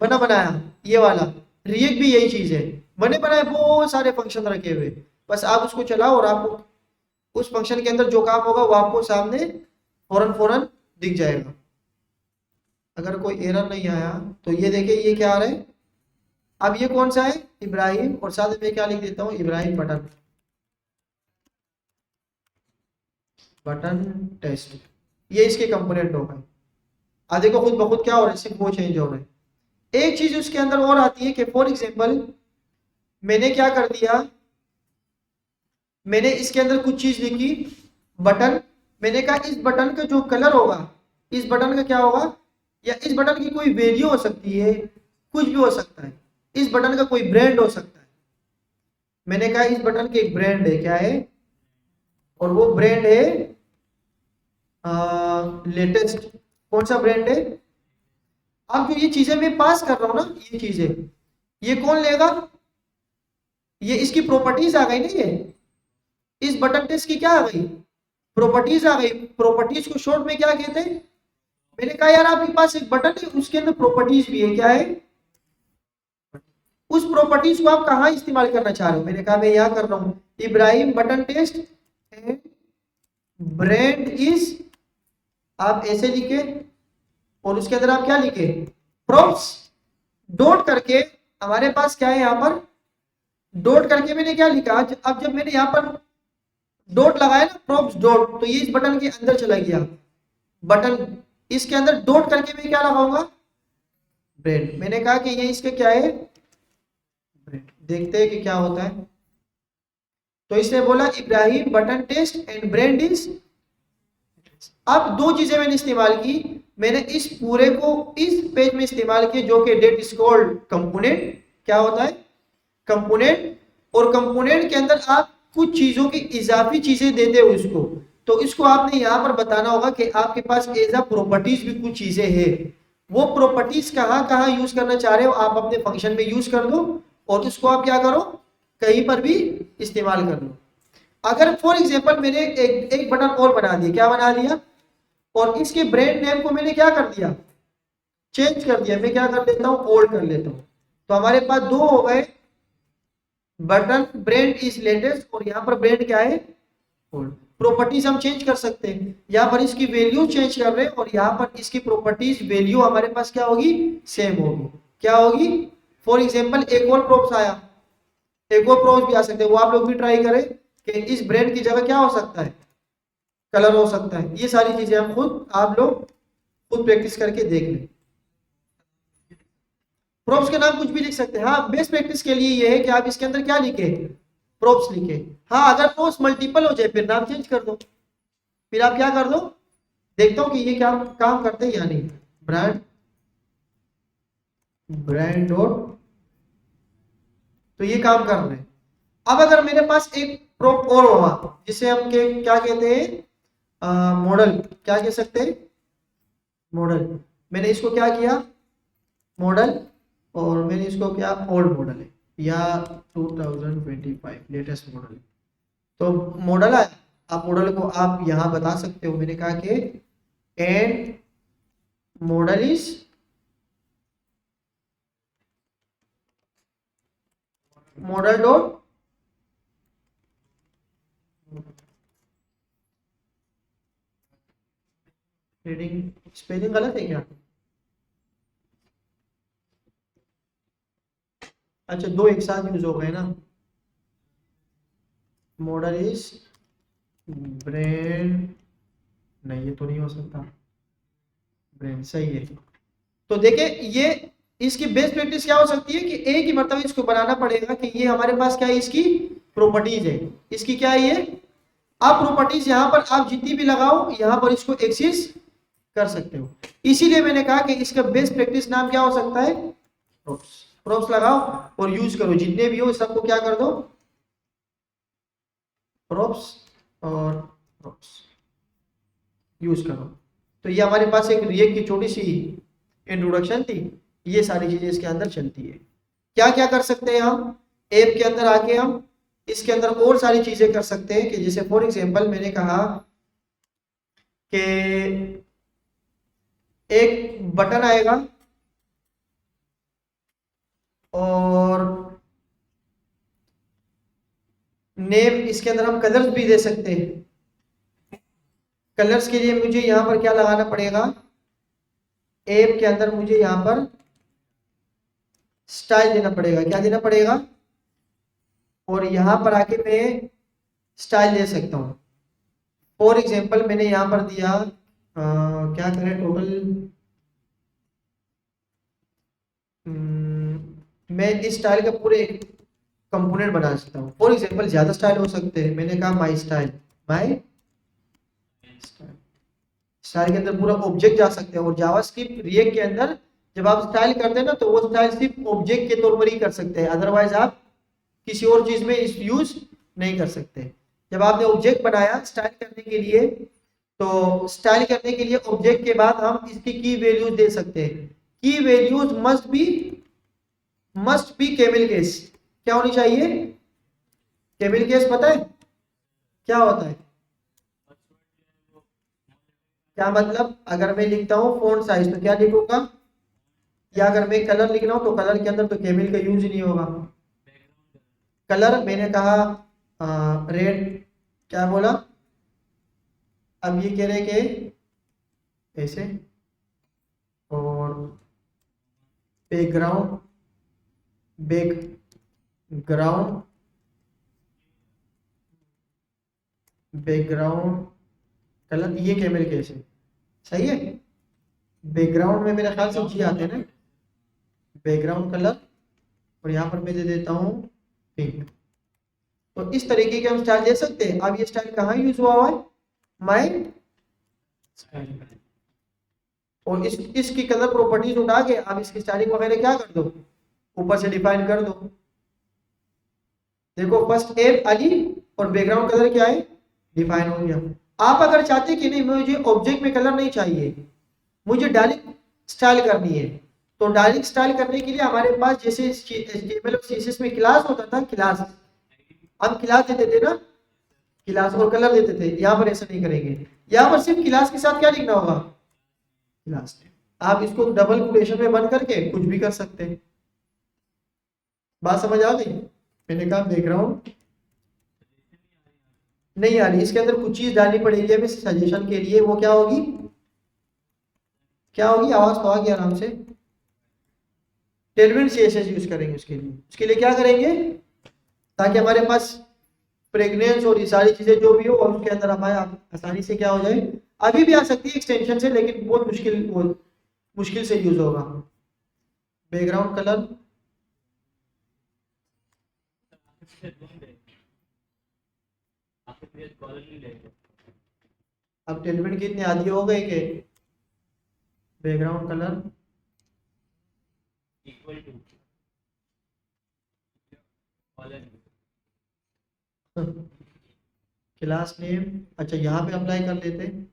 बना बनाया, ये वाला रिएक्ट भी यही चीज है, बने बनाए बहुत सारे फंक्शन रखे हुए। बस आप उसको चलाओ और आपको उस फंक्शन के अंदर जो काम होगा वो आपको सामने फौरन फौरन दिख जाएगा। अगर कोई एरर नहीं आया तो ये देखिए ये क्या आ रहा है। अब ये कौन सा है, इब्राहिम, और साथ में क्या लिख देता हूँ, इब्राहिम बटन, बटन टेस्ट। ये इसके कंपोनेंट हो गए। अब देखो खुद ब खुद क्या हो रहा है, सिर्फ वो चेंज हो रहा है। एक चीज उसके अंदर और आती है कि फॉर एग्जाम्पल मैंने क्या कर दिया, मैंने इसके अंदर कुछ चीज लिखी बटन। मैंने कहा इस बटन का जो कलर होगा, इस बटन का क्या होगा, या इस बटन की कोई वैल्यू हो सकती है, कुछ भी हो सकता है, इस बटन का कोई ब्रांड हो सकता है। मैंने कहा इस बटन की एक ब्रांड है, क्या है, और वो ब्रांड है लेटेस्ट। कौन सा ब्रांड है? अब जो ये चीजें मैं पास कर रहा हूं ना, ये चीजें ये कौन लेगा, ये इसकी प्रॉपर्टीज आ गई ना, ये इस बटन टेस्ट की क्या आ गई, प्रॉपर्टीज आ गई। प्रॉपर्टीज को शॉर्ट में क्या कहते हैं? मैंने कहा यार आपके पास एक बटन है उसके अंदर प्रॉपर्टीज भी है, क्या है, उस प्रॉपर्टीज को आप कहाँ इस्तेमाल करना चाह रहे हो। मैंने कहा मैं यहाँ कर रहा हूँ, Ibrahim button test and brand is, आप ऐसे लिखे और उसके अंदर आप क्या लिखे, प्रॉप्स, डॉट करके। हमारे पास क्या है यहाँ पर, डॉट करके मैंने क्या लिखा, अब जब मैंने यहाँ पर डॉट लगाया ना, प्रॉप्स डॉट, तो ये इस बटन के अंदर चला गया बटन, इसके अंदर डॉट करके मैं क्या लगाऊंगा, ब्रांड। मैंने कहा कि ये इसके क्या है, ब्रांड। देखते हैं कि क्या होता है। तो इसने बोला Ibrahim button test and brand is. अब दो चीजें मैंने इस्तेमाल की, मैंने इस पूरे को इस पेज में इस्तेमाल किया जो कि डेट इज कॉल्ड कंपोनेंट। क्या होता है, कंपोनेंट। और कंपोनेंट के अंदर आप कुछ चीजों की इजाफी चीजें देते हो इसको, तो इसको आपने यहाँ पर बताना होगा कि आपके पास एज अ प्रॉपर्टीज भी कुछ चीजें हैं। वो प्रॉपर्टीज कहाँ कहाँ यूज करना चाह रहे हो आप अपने फंक्शन में यूज कर दो, और उसको आप क्या करो, कहीं पर भी इस्तेमाल कर लो। अगर फॉर एग्जाम्पल मैंने एक बटन और बना दिया, क्या बना दिया, और इसके ब्रांड नेम को मैंने क्या कर दिया, चेंज कर दिया। मैं क्या कर लेता हूँ, ओल्ड कर लेता हूँ। तो हमारे पास दो हो गए, बटन ब्रांड इज लेटेस्ट और यहाँ पर ब्रांड क्या है, ओल्ड। प्रॉपर्टीज हम चेंज कर सकते हैं, यहाँ पर इसकी वैल्यू चेंज कर रहे हैं और यहाँ पर इसकी प्रॉपर्टीज वैल्यू हमारे पास क्या होगी, सेम होगी। क्या होगी, फॉर एग्जाम्पल एक और प्रॉप्स आया, एक और प्रॉप्स भी आ सकते हैं, वो आप लोग भी ट्राई करें कि इस ब्रांड की जगह क्या हो सकता है, कलर हो सकता है। ये सारी चीजें हम खुद आप लोग खुद प्रैक्टिस करके देख लें। प्रोप्स के नाम कुछ भी लिख सकते हैं। हाँ, बेस्ट प्रैक्टिस के लिए ये है कि आप इसके अंदर क्या लिखे, प्रोप्स लिखे। हाँ, अगर प्रोप्स मल्टीपल हो जाए फिर नाम चेंज कर दो, फिर आप क्या कर दो, देखता हूँ कि ये क्या काम करते हैं या नहीं। ब्रांड, ब्रांड डॉट, तो ये काम कर रहे हैं। अब अगर मेरे पास एक प्रोप और होगा जिसे हम क्या कहते हैं, मॉडल, क्या कह सकते हैं, मॉडल। मैंने इसको क्या किया, मॉडल, और मैंने इसको क्या, ओल्ड मॉडल है या 2025 लेटेस्ट मॉडल है। तो मॉडल है, आप मॉडल को आप यहाँ बता सकते हो। मैंने कहा कि and model is model dot reading, spelling गलत है क्या? अच्छा, दो एक साथ यूज हो गए ना। मॉडल इज ब्रांड, नहीं ये तो नहीं हो सकता, ब्रांड सही है। तो देखे ये इसकी बेस्ट प्रैक्टिस क्या हो सकती है कि एक ही मरतबा इसको बनाना पड़ेगा कि ये हमारे पास क्या है, इसकी प्रॉपर्टीज है। इसकी क्या है ये, आप प्रॉपर्टीज यहाँ पर आप जितनी भी लगाओ यहाँ पर इसको एक्सेस कर सकते हो। इसीलिए मैंने कहा कि इसका बेस्ट प्रैक्टिस नाम क्या हो सकता है, प्रोप्स। प्रोप्स लगाओ और यूज करो, जितने भी हो सबको क्या कर दो, प्रोप्स और प्रोप्स यूज करो। तो ये हमारे पास एक रिएक्ट की छोटी सी इंट्रोडक्शन थी। ये सारी चीजें इसके अंदर चलती है। क्या क्या कर सकते हैं हम ऐप के अंदर आके, हम इसके अंदर और सारी चीजें कर सकते हैं कि जैसे फॉर एग्जांपल मैंने कहा कि एक बटन आएगा और नेम, इसके अंदर हम कलर्स भी दे सकते हैं। कलर्स के लिए मुझे यहाँ पर क्या लगाना पड़ेगा, ऐप के अंदर मुझे यहाँ पर स्टाइल देना पड़ेगा। क्या देना पड़ेगा, और यहाँ पर आके मैं स्टाइल दे सकता हूँ। फॉर एग्जांपल मैंने यहाँ पर दिया क्या करें, टोटल मैं इस स्टाइल का पूरे कंपोनेंट बना सकता हूँ। फॉर एग्जांपल ज्यादा स्टाइल हो सकते हैं। मैंने कहा my style, my style, style के अंदर पूरा ऑब्जेक्ट जा सकते हैं। और जावास्क्रिप्ट रिएक्ट के अंदर जब आप स्टाइल करते हैं ना, तो वो स्टाइल सिर्फ ऑब्जेक्ट के तौर पर ही कर सकते हैं, अदरवाइज आप किसी और चीज में इस यूज नहीं कर सकते। जब आपने ऑब्जेक्ट बनाया स्टाइल करने के लिए, तो स्टाइल करने के लिए ऑब्जेक्ट के बाद हम इसकी की वैल्यूज दे सकते हैं। की values must be camel case. क्या होनी चाहिए, कैमल केस पता है क्या होता है, क्या मतलब, अगर मैं लिखता हूँ फोंट साइज तो क्या लिखूंगा, या अगर मैं कलर लिख रहा हूँ तो कलर के अंदर तो कैमल का यूज ही नहीं होगा। कलर मैंने कहा रेड, क्या बोला, अब ये कह रहे कि ऐसे, और बैकग्राउंड, बैकग्राउंड, बैकग्राउंड कलर, ये कैमल कैसे सही है। बैकग्राउंड में मेरे ख्याल से जी आते हैं ना, बैकग्राउंड कलर, और यहाँ पर मैं दे देता हूँ पिंक। तो इस तरीके के हम स्टाइल दे सकते हैं। अब ये स्टाइल कहाँ यूज हुआ है, माई स्टाइल। और इसकी कलर प्रॉपर्टीज उठा के अब इसकी स्टाइलिंग वगैरह क्या कर दो, ऊपर से डिफाइन कर दो। देखो फर्स्ट एप अली और बैकग्राउंड कलर क्या है, डिफाइन हो गया। आप अगर चाहते कि नहीं मुझे ऑब्जेक्ट में कलर नहीं चाहिए, मुझे डायरेक्ट स्टाइल करनी है, तो डायरेक्ट स्टाइल करने के लिए हमारे पास जैसे HTML और CSS में क्लास होता था, क्लास, हम क्लास देते थे ना, क्लास और कलर देते थे। यहाँ पर ऐसा नहीं करेंगे, यहाँ पर सिर्फ क्लास के साथ क्या लिखना होगा, क्लास। आप इसको डबल कोटेशन में बंद करके कुछ भी कर सकते हैं। बात समझ आ गई। मैंने कहा बैकग्राउंड नहीं आ रही, इसके अंदर कुछ चीज डालनी पड़ेगी हमें सजेशन के लिए। वो क्या होगी, क्या होगी, आवाज तो आ गई आराम से। टेलविन CSS यूज करेंगे उसके लिए क्या करेंगे, ताकि हमारे पास प्रेग्नेंस और ये सारी चीजें जो भी हो और उसके अंदर हमारे आसानी से क्या हो जाए। अभी भी आ सकती है एक्सटेंशन से, लेकिन बहुत मुश्किल से यूज होगा। बैकग्राउंड कलर अब टेलमेंट कितने आदि हो गए के background colour equal to class name. अच्छा यहाँ पे अप्लाई कर लेते हैं।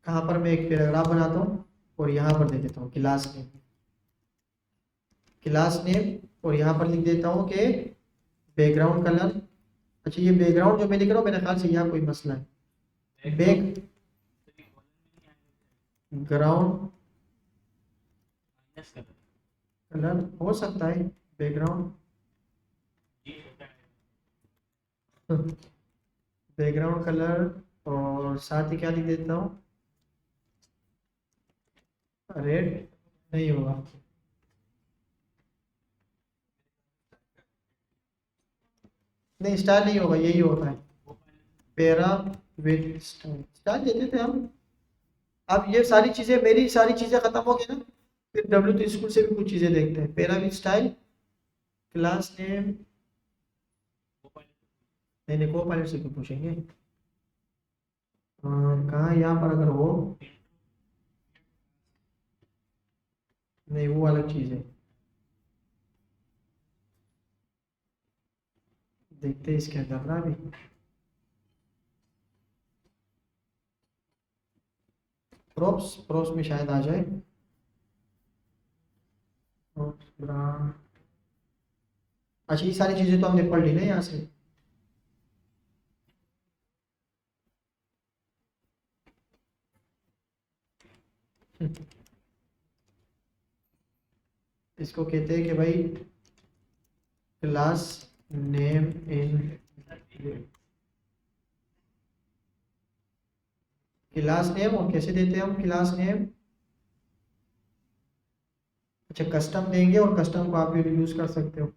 कहाँ पर मैं एक पैराग्राफ बनाता हूँ और यहाँ पर दे देता हूँ क्लास नेम। क्लास नेम और यहाँ पर लिख देता हूँ कि बैकग्राउंड कलर। अच्छा ये बैकग्राउंड जो मैं लिख रहा हूँ मेरे ख्याल से यहाँ कोई मसला है। बैकग्राउंड कलर हो सकता है बैकग्राउंड बैकग्राउंड कलर और साथ ही क्या लिख देता हूँ रेड नहीं होगा। नहीं स्टाइल नहीं होगा यही होता है पैरा विद स्टाइल स्टाइल देते थे हम। अब ये सारी चीज़ें मेरी सारी चीज़ें खत्म हो गई ना फिर W3 स्कूल से भी कुछ चीज़ें देखते हैं। Para with style class name नहीं नहीं को पायलट से क्यों पूछेंगे। कहाँ यहाँ पर अगर हो नहीं वो अलग चीज़ है देखते हैं इसके अंदर ना अभी। प्रॉप्स प्रॉप्स में शायद आ जाए props, brand। अच्छा ये सारी चीज़ें तो हमने पढ़ ली ना यहाँ से। इसको कहते हैं कि भाई class name in class name और कैसे देते हैं हम क्लास नेम। अच्छा कस्टम देंगे और कस्टम को आप भी यूज कर सकते हो।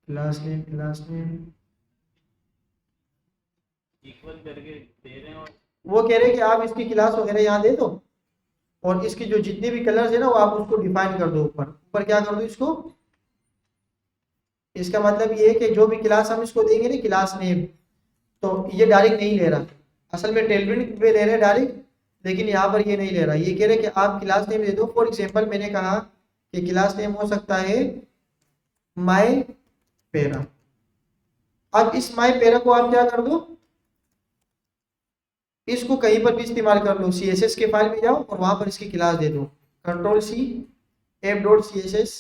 क्लास नेम इक्वल करके दे रहे हैं और वो कह रहे हैं कि आप इसकी क्लास वगैरह यहाँ दे दो और इसकी जो जितने भी कलर्स है ना वो आप उसको डिफाइन कर दो ऊपर ऊपर क्या कर दो इसको। इसका मतलब ये है कि जो भी क्लास हम इसको देंगे ना क्लास नेम तो ये डायरेक्ट नहीं ले रहा। असल में टेलविन पे ले रहे हैं डायरेक्ट लेकिन यहाँ पर ये नहीं ले रहा। ये कह रहे हैं कि आप क्लास नेम दे दो। फॉर एग्जांपल मैंने कहा कि क्लास नेम हो सकता है माय पेरा। अब इस माय पेरा को आप क्या कर दो इसको कहीं पर भी इस्तेमाल कर लो। CSS के फाइल में जाओ और वहां पर इसकी क्लास दे दो Ctrl+C app.css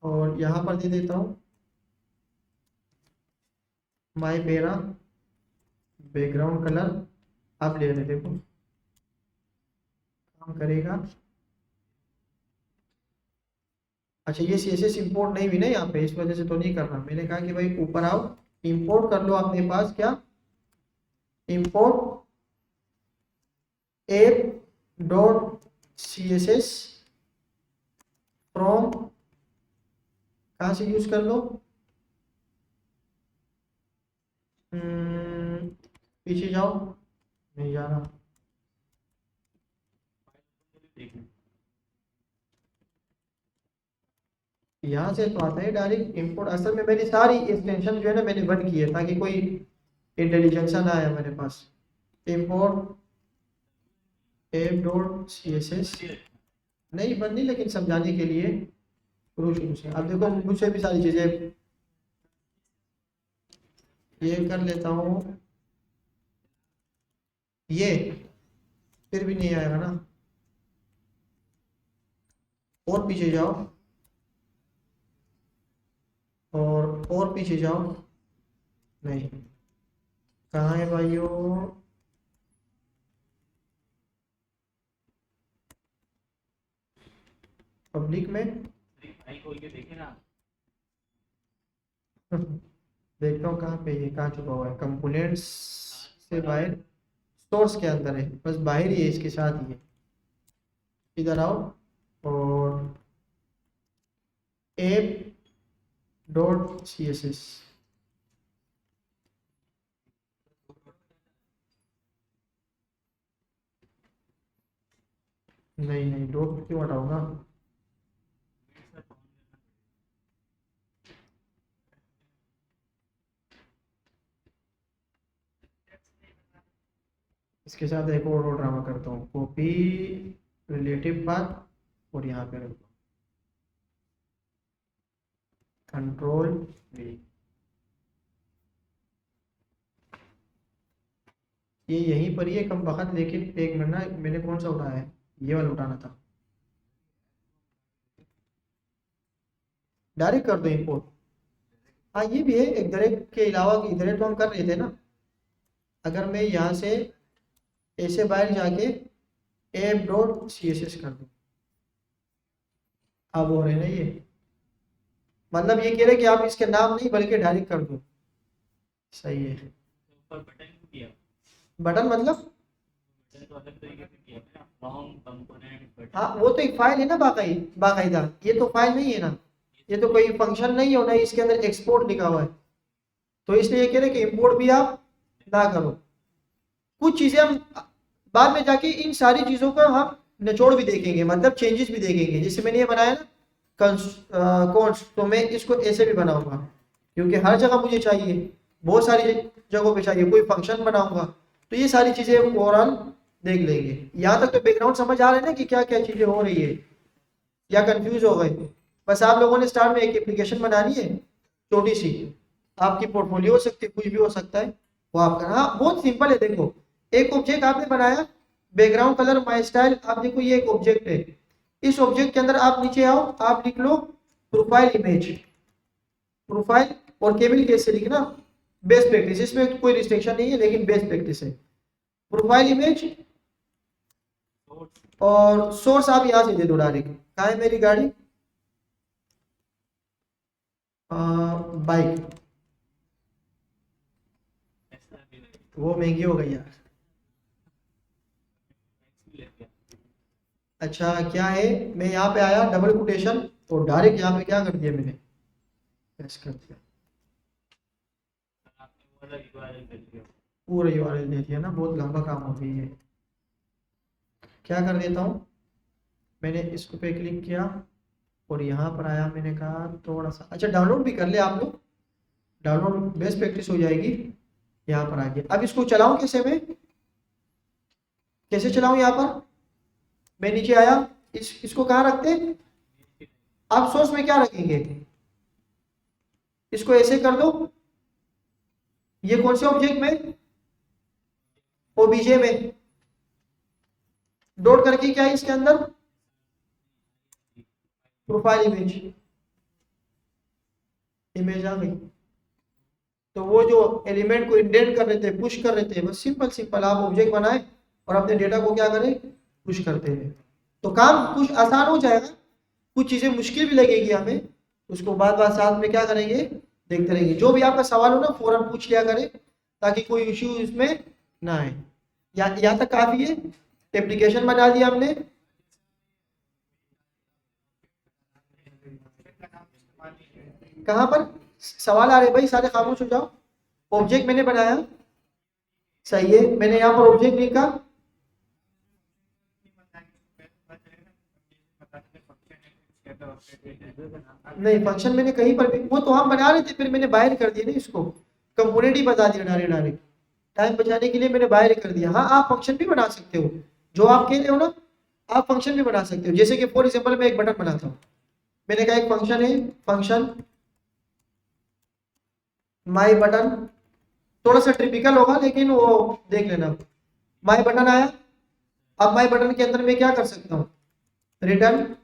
और यहाँ पर दे देता हूँ माय पेरा बैकग्राउंड कलर। आप ले रहे देखो काम करेगा। अच्छा ये CSS इंपोर्ट नहीं भी ना यहाँ पे इस वजह से तो नहीं कर रहा। मैंने कहा कि भाई ऊपर आओ इंपोर्ट कर लो अपने पास क्या इंपोर्ट app.css फ्रॉम कहाँ से यूज कर लो पीछे जाओ नहीं जा रहा। यहाँ से तो आता है डायरेक्ट इंपोर्ट। असल में मेरी सारी एक्सटेंशन जो है ना मैंने बंद की है ताकि कोई इंटेलिजेंस ना आए मेरे पास। इंपोर्ट app.css नहीं बंद नहीं लेकिन समझाने के लिए शुरू से। अब देखो मुझसे भी सारी चीज़ें ये कर लेता हूँ ये फिर भी नहीं आएगा ना। और पीछे जाओ और पीछे जाओ नहीं कहाँ है भाइयों पब्लिक में भाई खोल के देखे ना देखता हूँ कहाँ पे ये कहाँ छुपा हुआ है। कंपोनेंट्स से बाहर सोर्स के अंदर है बस बाहर ही है इसके साथ ही है। इधर आओ और app.css नहीं नहीं डॉट क्यों हटाऊंगा इसके साथ एक और ड्रामा करता हूँ, कॉपी रिलेटिव पाथ और यहाँ पे रखता हूँ कंट्रोल V। ये यहीं पर ही है कम वक्त, लेकिन एक मिनट ना, मैंने कौन सा उठाया है, ये वाला उठाना था। डायरेक्ट कर दो इंपोर्ट। हाँ ये भी है, एक डायरेक्ट के अलावा डायरेक्ट तो हम कर रहे थे ना। अगर मैं यहाँ से ऐसे बाहर जाके app.css कर दूँ, अब हो रहे ना ये, मतलब ये कह रहे कि आप इसके नाम नहीं बल्कि डायरेक्ट कर दो। सही है। ऊपर बटन क्यों किया? बटन मतलब बटन तो अलग तरीके से किया है ना, फ्रॉम कंपोनेंट बटन। हाँ वो तो एक फाइल है ना बाकायदा, ये तो फाइल नहीं है ना, ये तो कोई फंक्शन नहीं होना, इसके अंदर एक्सपोर्ट लिखा हुआ है, तो इसलिए ये कह रहे कि इंपोर्ट भी आप ना करो। कुछ चीजें हम बाद में जाके इन सारी चीजों का हम निचोड़ भी देखेंगे, मतलब चेंजेस भी देखेंगे। जैसे मैंने ये बनाया ना कॉन्स, तो मैं इसको ऐसे भी बनाऊंगा, क्योंकि हर जगह मुझे चाहिए, बहुत सारी जगहों पे चाहिए, कोई फंक्शन बनाऊंगा, तो ये सारी चीजें ओवरऑल देख लेंगे। यहाँ तक तो बैकग्राउंड समझ आ रहे हैं ना कि क्या क्या चीजें हो रही है, या कंफ्यूज हो गए? बस आप लोगों ने स्टार्ट में एक एप्लीकेशन बनानी है छोटी सी, आपकी पोर्टफोलियो हो सकती है, कुछ भी हो सकता है, वो आपका। हाँ बहुत सिंपल है, देखो एक ऑब्जेक्ट आपने बनाया, बैकग्राउंड कलर माई स्टाइल, आप देखो ये एक ऑब्जेक्ट है, इस ऑब्जेक्ट के अंदर आप नीचे आओ, आप लिख लो प्रोफाइल इमेज, प्रोफाइल, और केवल कैसे लिखना, बेस्ट प्रैक्टिस, इसमें कोई रिस्ट्रिक्शन नहीं है लेकिन बेस्ट प्रैक्टिस है। प्रोफाइल इमेज और सोर्स आप यहाँ से दे दो डायरेक्ट। कहाँ है मेरी गाड़ी? बाइक, वो महंगी हो गई यार। अच्छा क्या है, मैं यहाँ पे आया डबल कोटेशन, तो डायरेक्ट यहाँ पे क्या कर दिया मैंने, प्रेस कर दिया, पूरा यूआरएल दे दिया ना, बहुत लंबा काम हो गई है। क्या कर देता हूँ, मैंने इसको पे क्लिक किया और यहाँ पर आया, मैंने कहा थोड़ा सा, अच्छा डाउनलोड भी कर ले आप लोग, डाउनलोड बेस्ट प्रैक्टिस हो जाएगी। यहाँ पर आ गया, अब इसको चलाऊं कैसे, मैं कैसे चलाऊं? यहाँ पर मैं नीचे आया, इसको कहाँ रखते हैं, आप सोर्स में क्या रखेंगे, इसको ऐसे कर दो, ये कौन से ऑब्जेक्ट में, ओबीजे में, डॉट करके क्या है इसके अंदर, प्रोफाइल इमेज, इमेज आ गई। तो वो जो एलिमेंट को इंडेंट कर रहे थे, पुश कर रहे थे, बस सिंपल सिंपल आप ऑब्जेक्ट बनाए और अपने डेटा को क्या करें, पुश करते हैं, तो काम कुछ आसान हो जाएगा। कुछ चीजें मुश्किल भी लगेगी हमें, उसको बाद बाद साथ में क्या करेंगे, देखते रहेंगे। जो भी आपका सवाल हो ना फौरन पूछ लिया करें, ताकि कोई इश्यू इसमें ना आए। यहाँ तक काफी है, एप्लीकेशन बना दिया हमने, कहाँ पर सवाल आ रहे भाई, सारे खामोश हो जाओ। ऑब्जेक्ट मैंने बनाया, सही है, मैंने यहाँ पर ऑब्जेक्ट लिखा, नहीं फंक्शन मैंने कहीं पर भी, वो तो हम बना रहे थे, फिर मैंने बाहर कर दिया ना, इसको कंपोनेंट ही बता दिया डायरेक्ट डायरेक्ट, टाइम बचाने के लिए मैंने बाहर कर दिया। हाँ आप फंक्शन भी बना सकते हो, जो आप कह रहे हो ना, आप फंक्शन भी बना सकते हो। जैसे कि फॉर एग्जांपल मैं एक बटन बनाता हूँ, मैंने कहा एक फंक्शन है, फंक्शन माई बटन, थोड़ा सा ट्रिपिकल होगा लेकिन वो देख लेना। माई बटन आया, अब माई बटन के अंदर मैं क्या कर सकता हूँ, रिटर्न,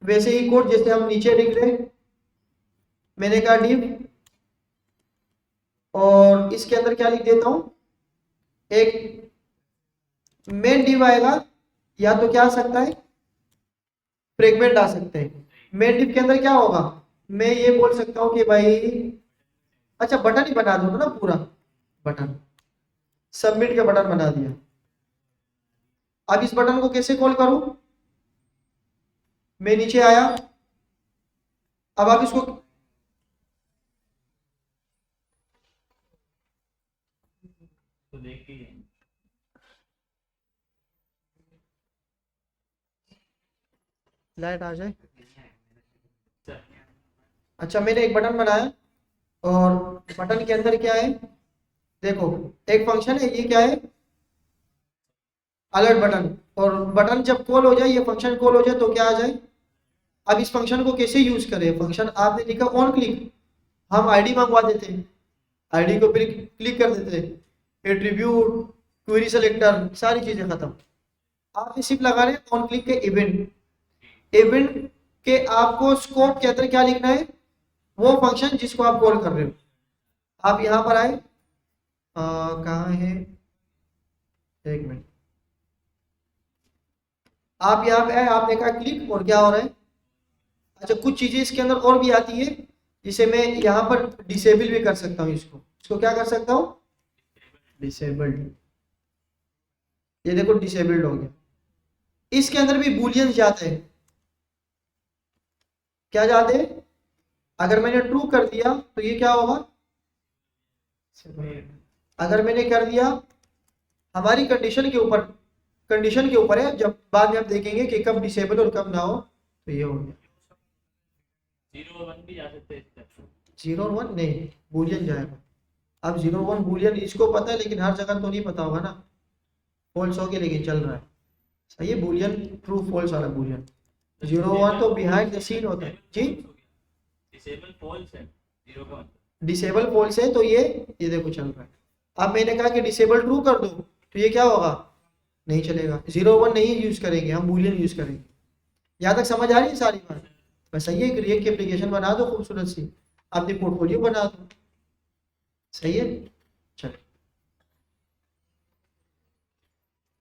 वैसे ही कोड जैसे हम नीचे लिख रहे, मैंने कहा डिव, और इसके अंदर क्या लिख देता हूँ, एक मेन डिव आएगा, या तो क्या आ सकता है, फ्रेगमेंट आ सकते हैं। मेन डिव के अंदर क्या होगा, मैं ये बोल सकता हूँ कि भाई, अच्छा बटन ही बना दूंगा ना पूरा, बटन सबमिट का बटन बना दिया। अब इस बटन को कैसे कॉल करूं, मैं नीचे आया, अब आप इसको तो देखिए लाइट आ जाए। अच्छा मैंने एक बटन बनाया, और बटन के अंदर क्या है, देखो एक फंक्शन है, ये क्या है, अलर्ट बटन, और बटन जब कॉल हो जाए, ये फंक्शन कॉल हो जाए तो क्या आ जाए। अब इस फंक्शन को कैसे यूज करें, फंक्शन आपने लिखा ऑन क्लिक, हम आईडी मंगवा देते हैं, आईडी को फिर क्लिक कर देते हैं, एट्रीब्यूट, क्वेरी सेलेक्टर, सारी चीजें खत्म। आप सिर्फ लगा रहे हैं ऑन क्लिक के इवेंट, इवेंट के आपको स्कोप के अंदर क्या लिखना है, वो फंक्शन जिसको आप कॉल कर रहे हो। आप यहाँ पर आए, कहाँ है, एक मिनट, आप यहाँ पे आए, आपने कहा क्लिक, और क्या हो रहा है। अच्छा, कुछ चीजें इसके अंदर और भी आती है, जिसे मैं यहाँ पर डिसेबल भी कर सकता हूँ, इसको इसको क्या कर सकता हूँ, डिसेबल्ड। ये देखो डिसेबल्ड हो गया। इसके अंदर भी बूलियन जाते हैं, क्या जाते हैं, अगर मैंने ट्रू कर दिया तो ये क्या होगा, अगर मैंने कर दिया, हमारी कंडीशन के ऊपर है, जब बाद में आप देखेंगे कि कब डिसेबल और कब ना हो, तो ये हो गया। 0 और 1 भी जा सकते हैं। 0 और 1 नहीं, बूलियन जाएगा। अब 0 1 बूलियन इसको पता है, लेकिन हर जगह तो नहीं पता होगा ना, फॉल्स हो के लेकिन चल रहा है, सही है। बूलियन ट्रू फॉल्स वाला बूलियन, 0 1 तो बिहाइंड द सीन होता है जी। डिसेबल फॉल्स है, 0 का मतलब डिसेबल फॉल्स है, तो ये देखो चल रहा है। अब मैंने कहा कि डिसेबल ट्रू कर दो, तो ये क्या होगा, नहीं चलेगा। 0 1 नहीं यूज करेंगे हम, बूलियन यूज करेंगे। यहाँ तक समझ आ रही है सारी बात। बस सही है, एक रिएक्ट की एप्लीकेशन बना दो खूबसूरत सी, अपनी पोर्टफोलियो बना दो, सही है।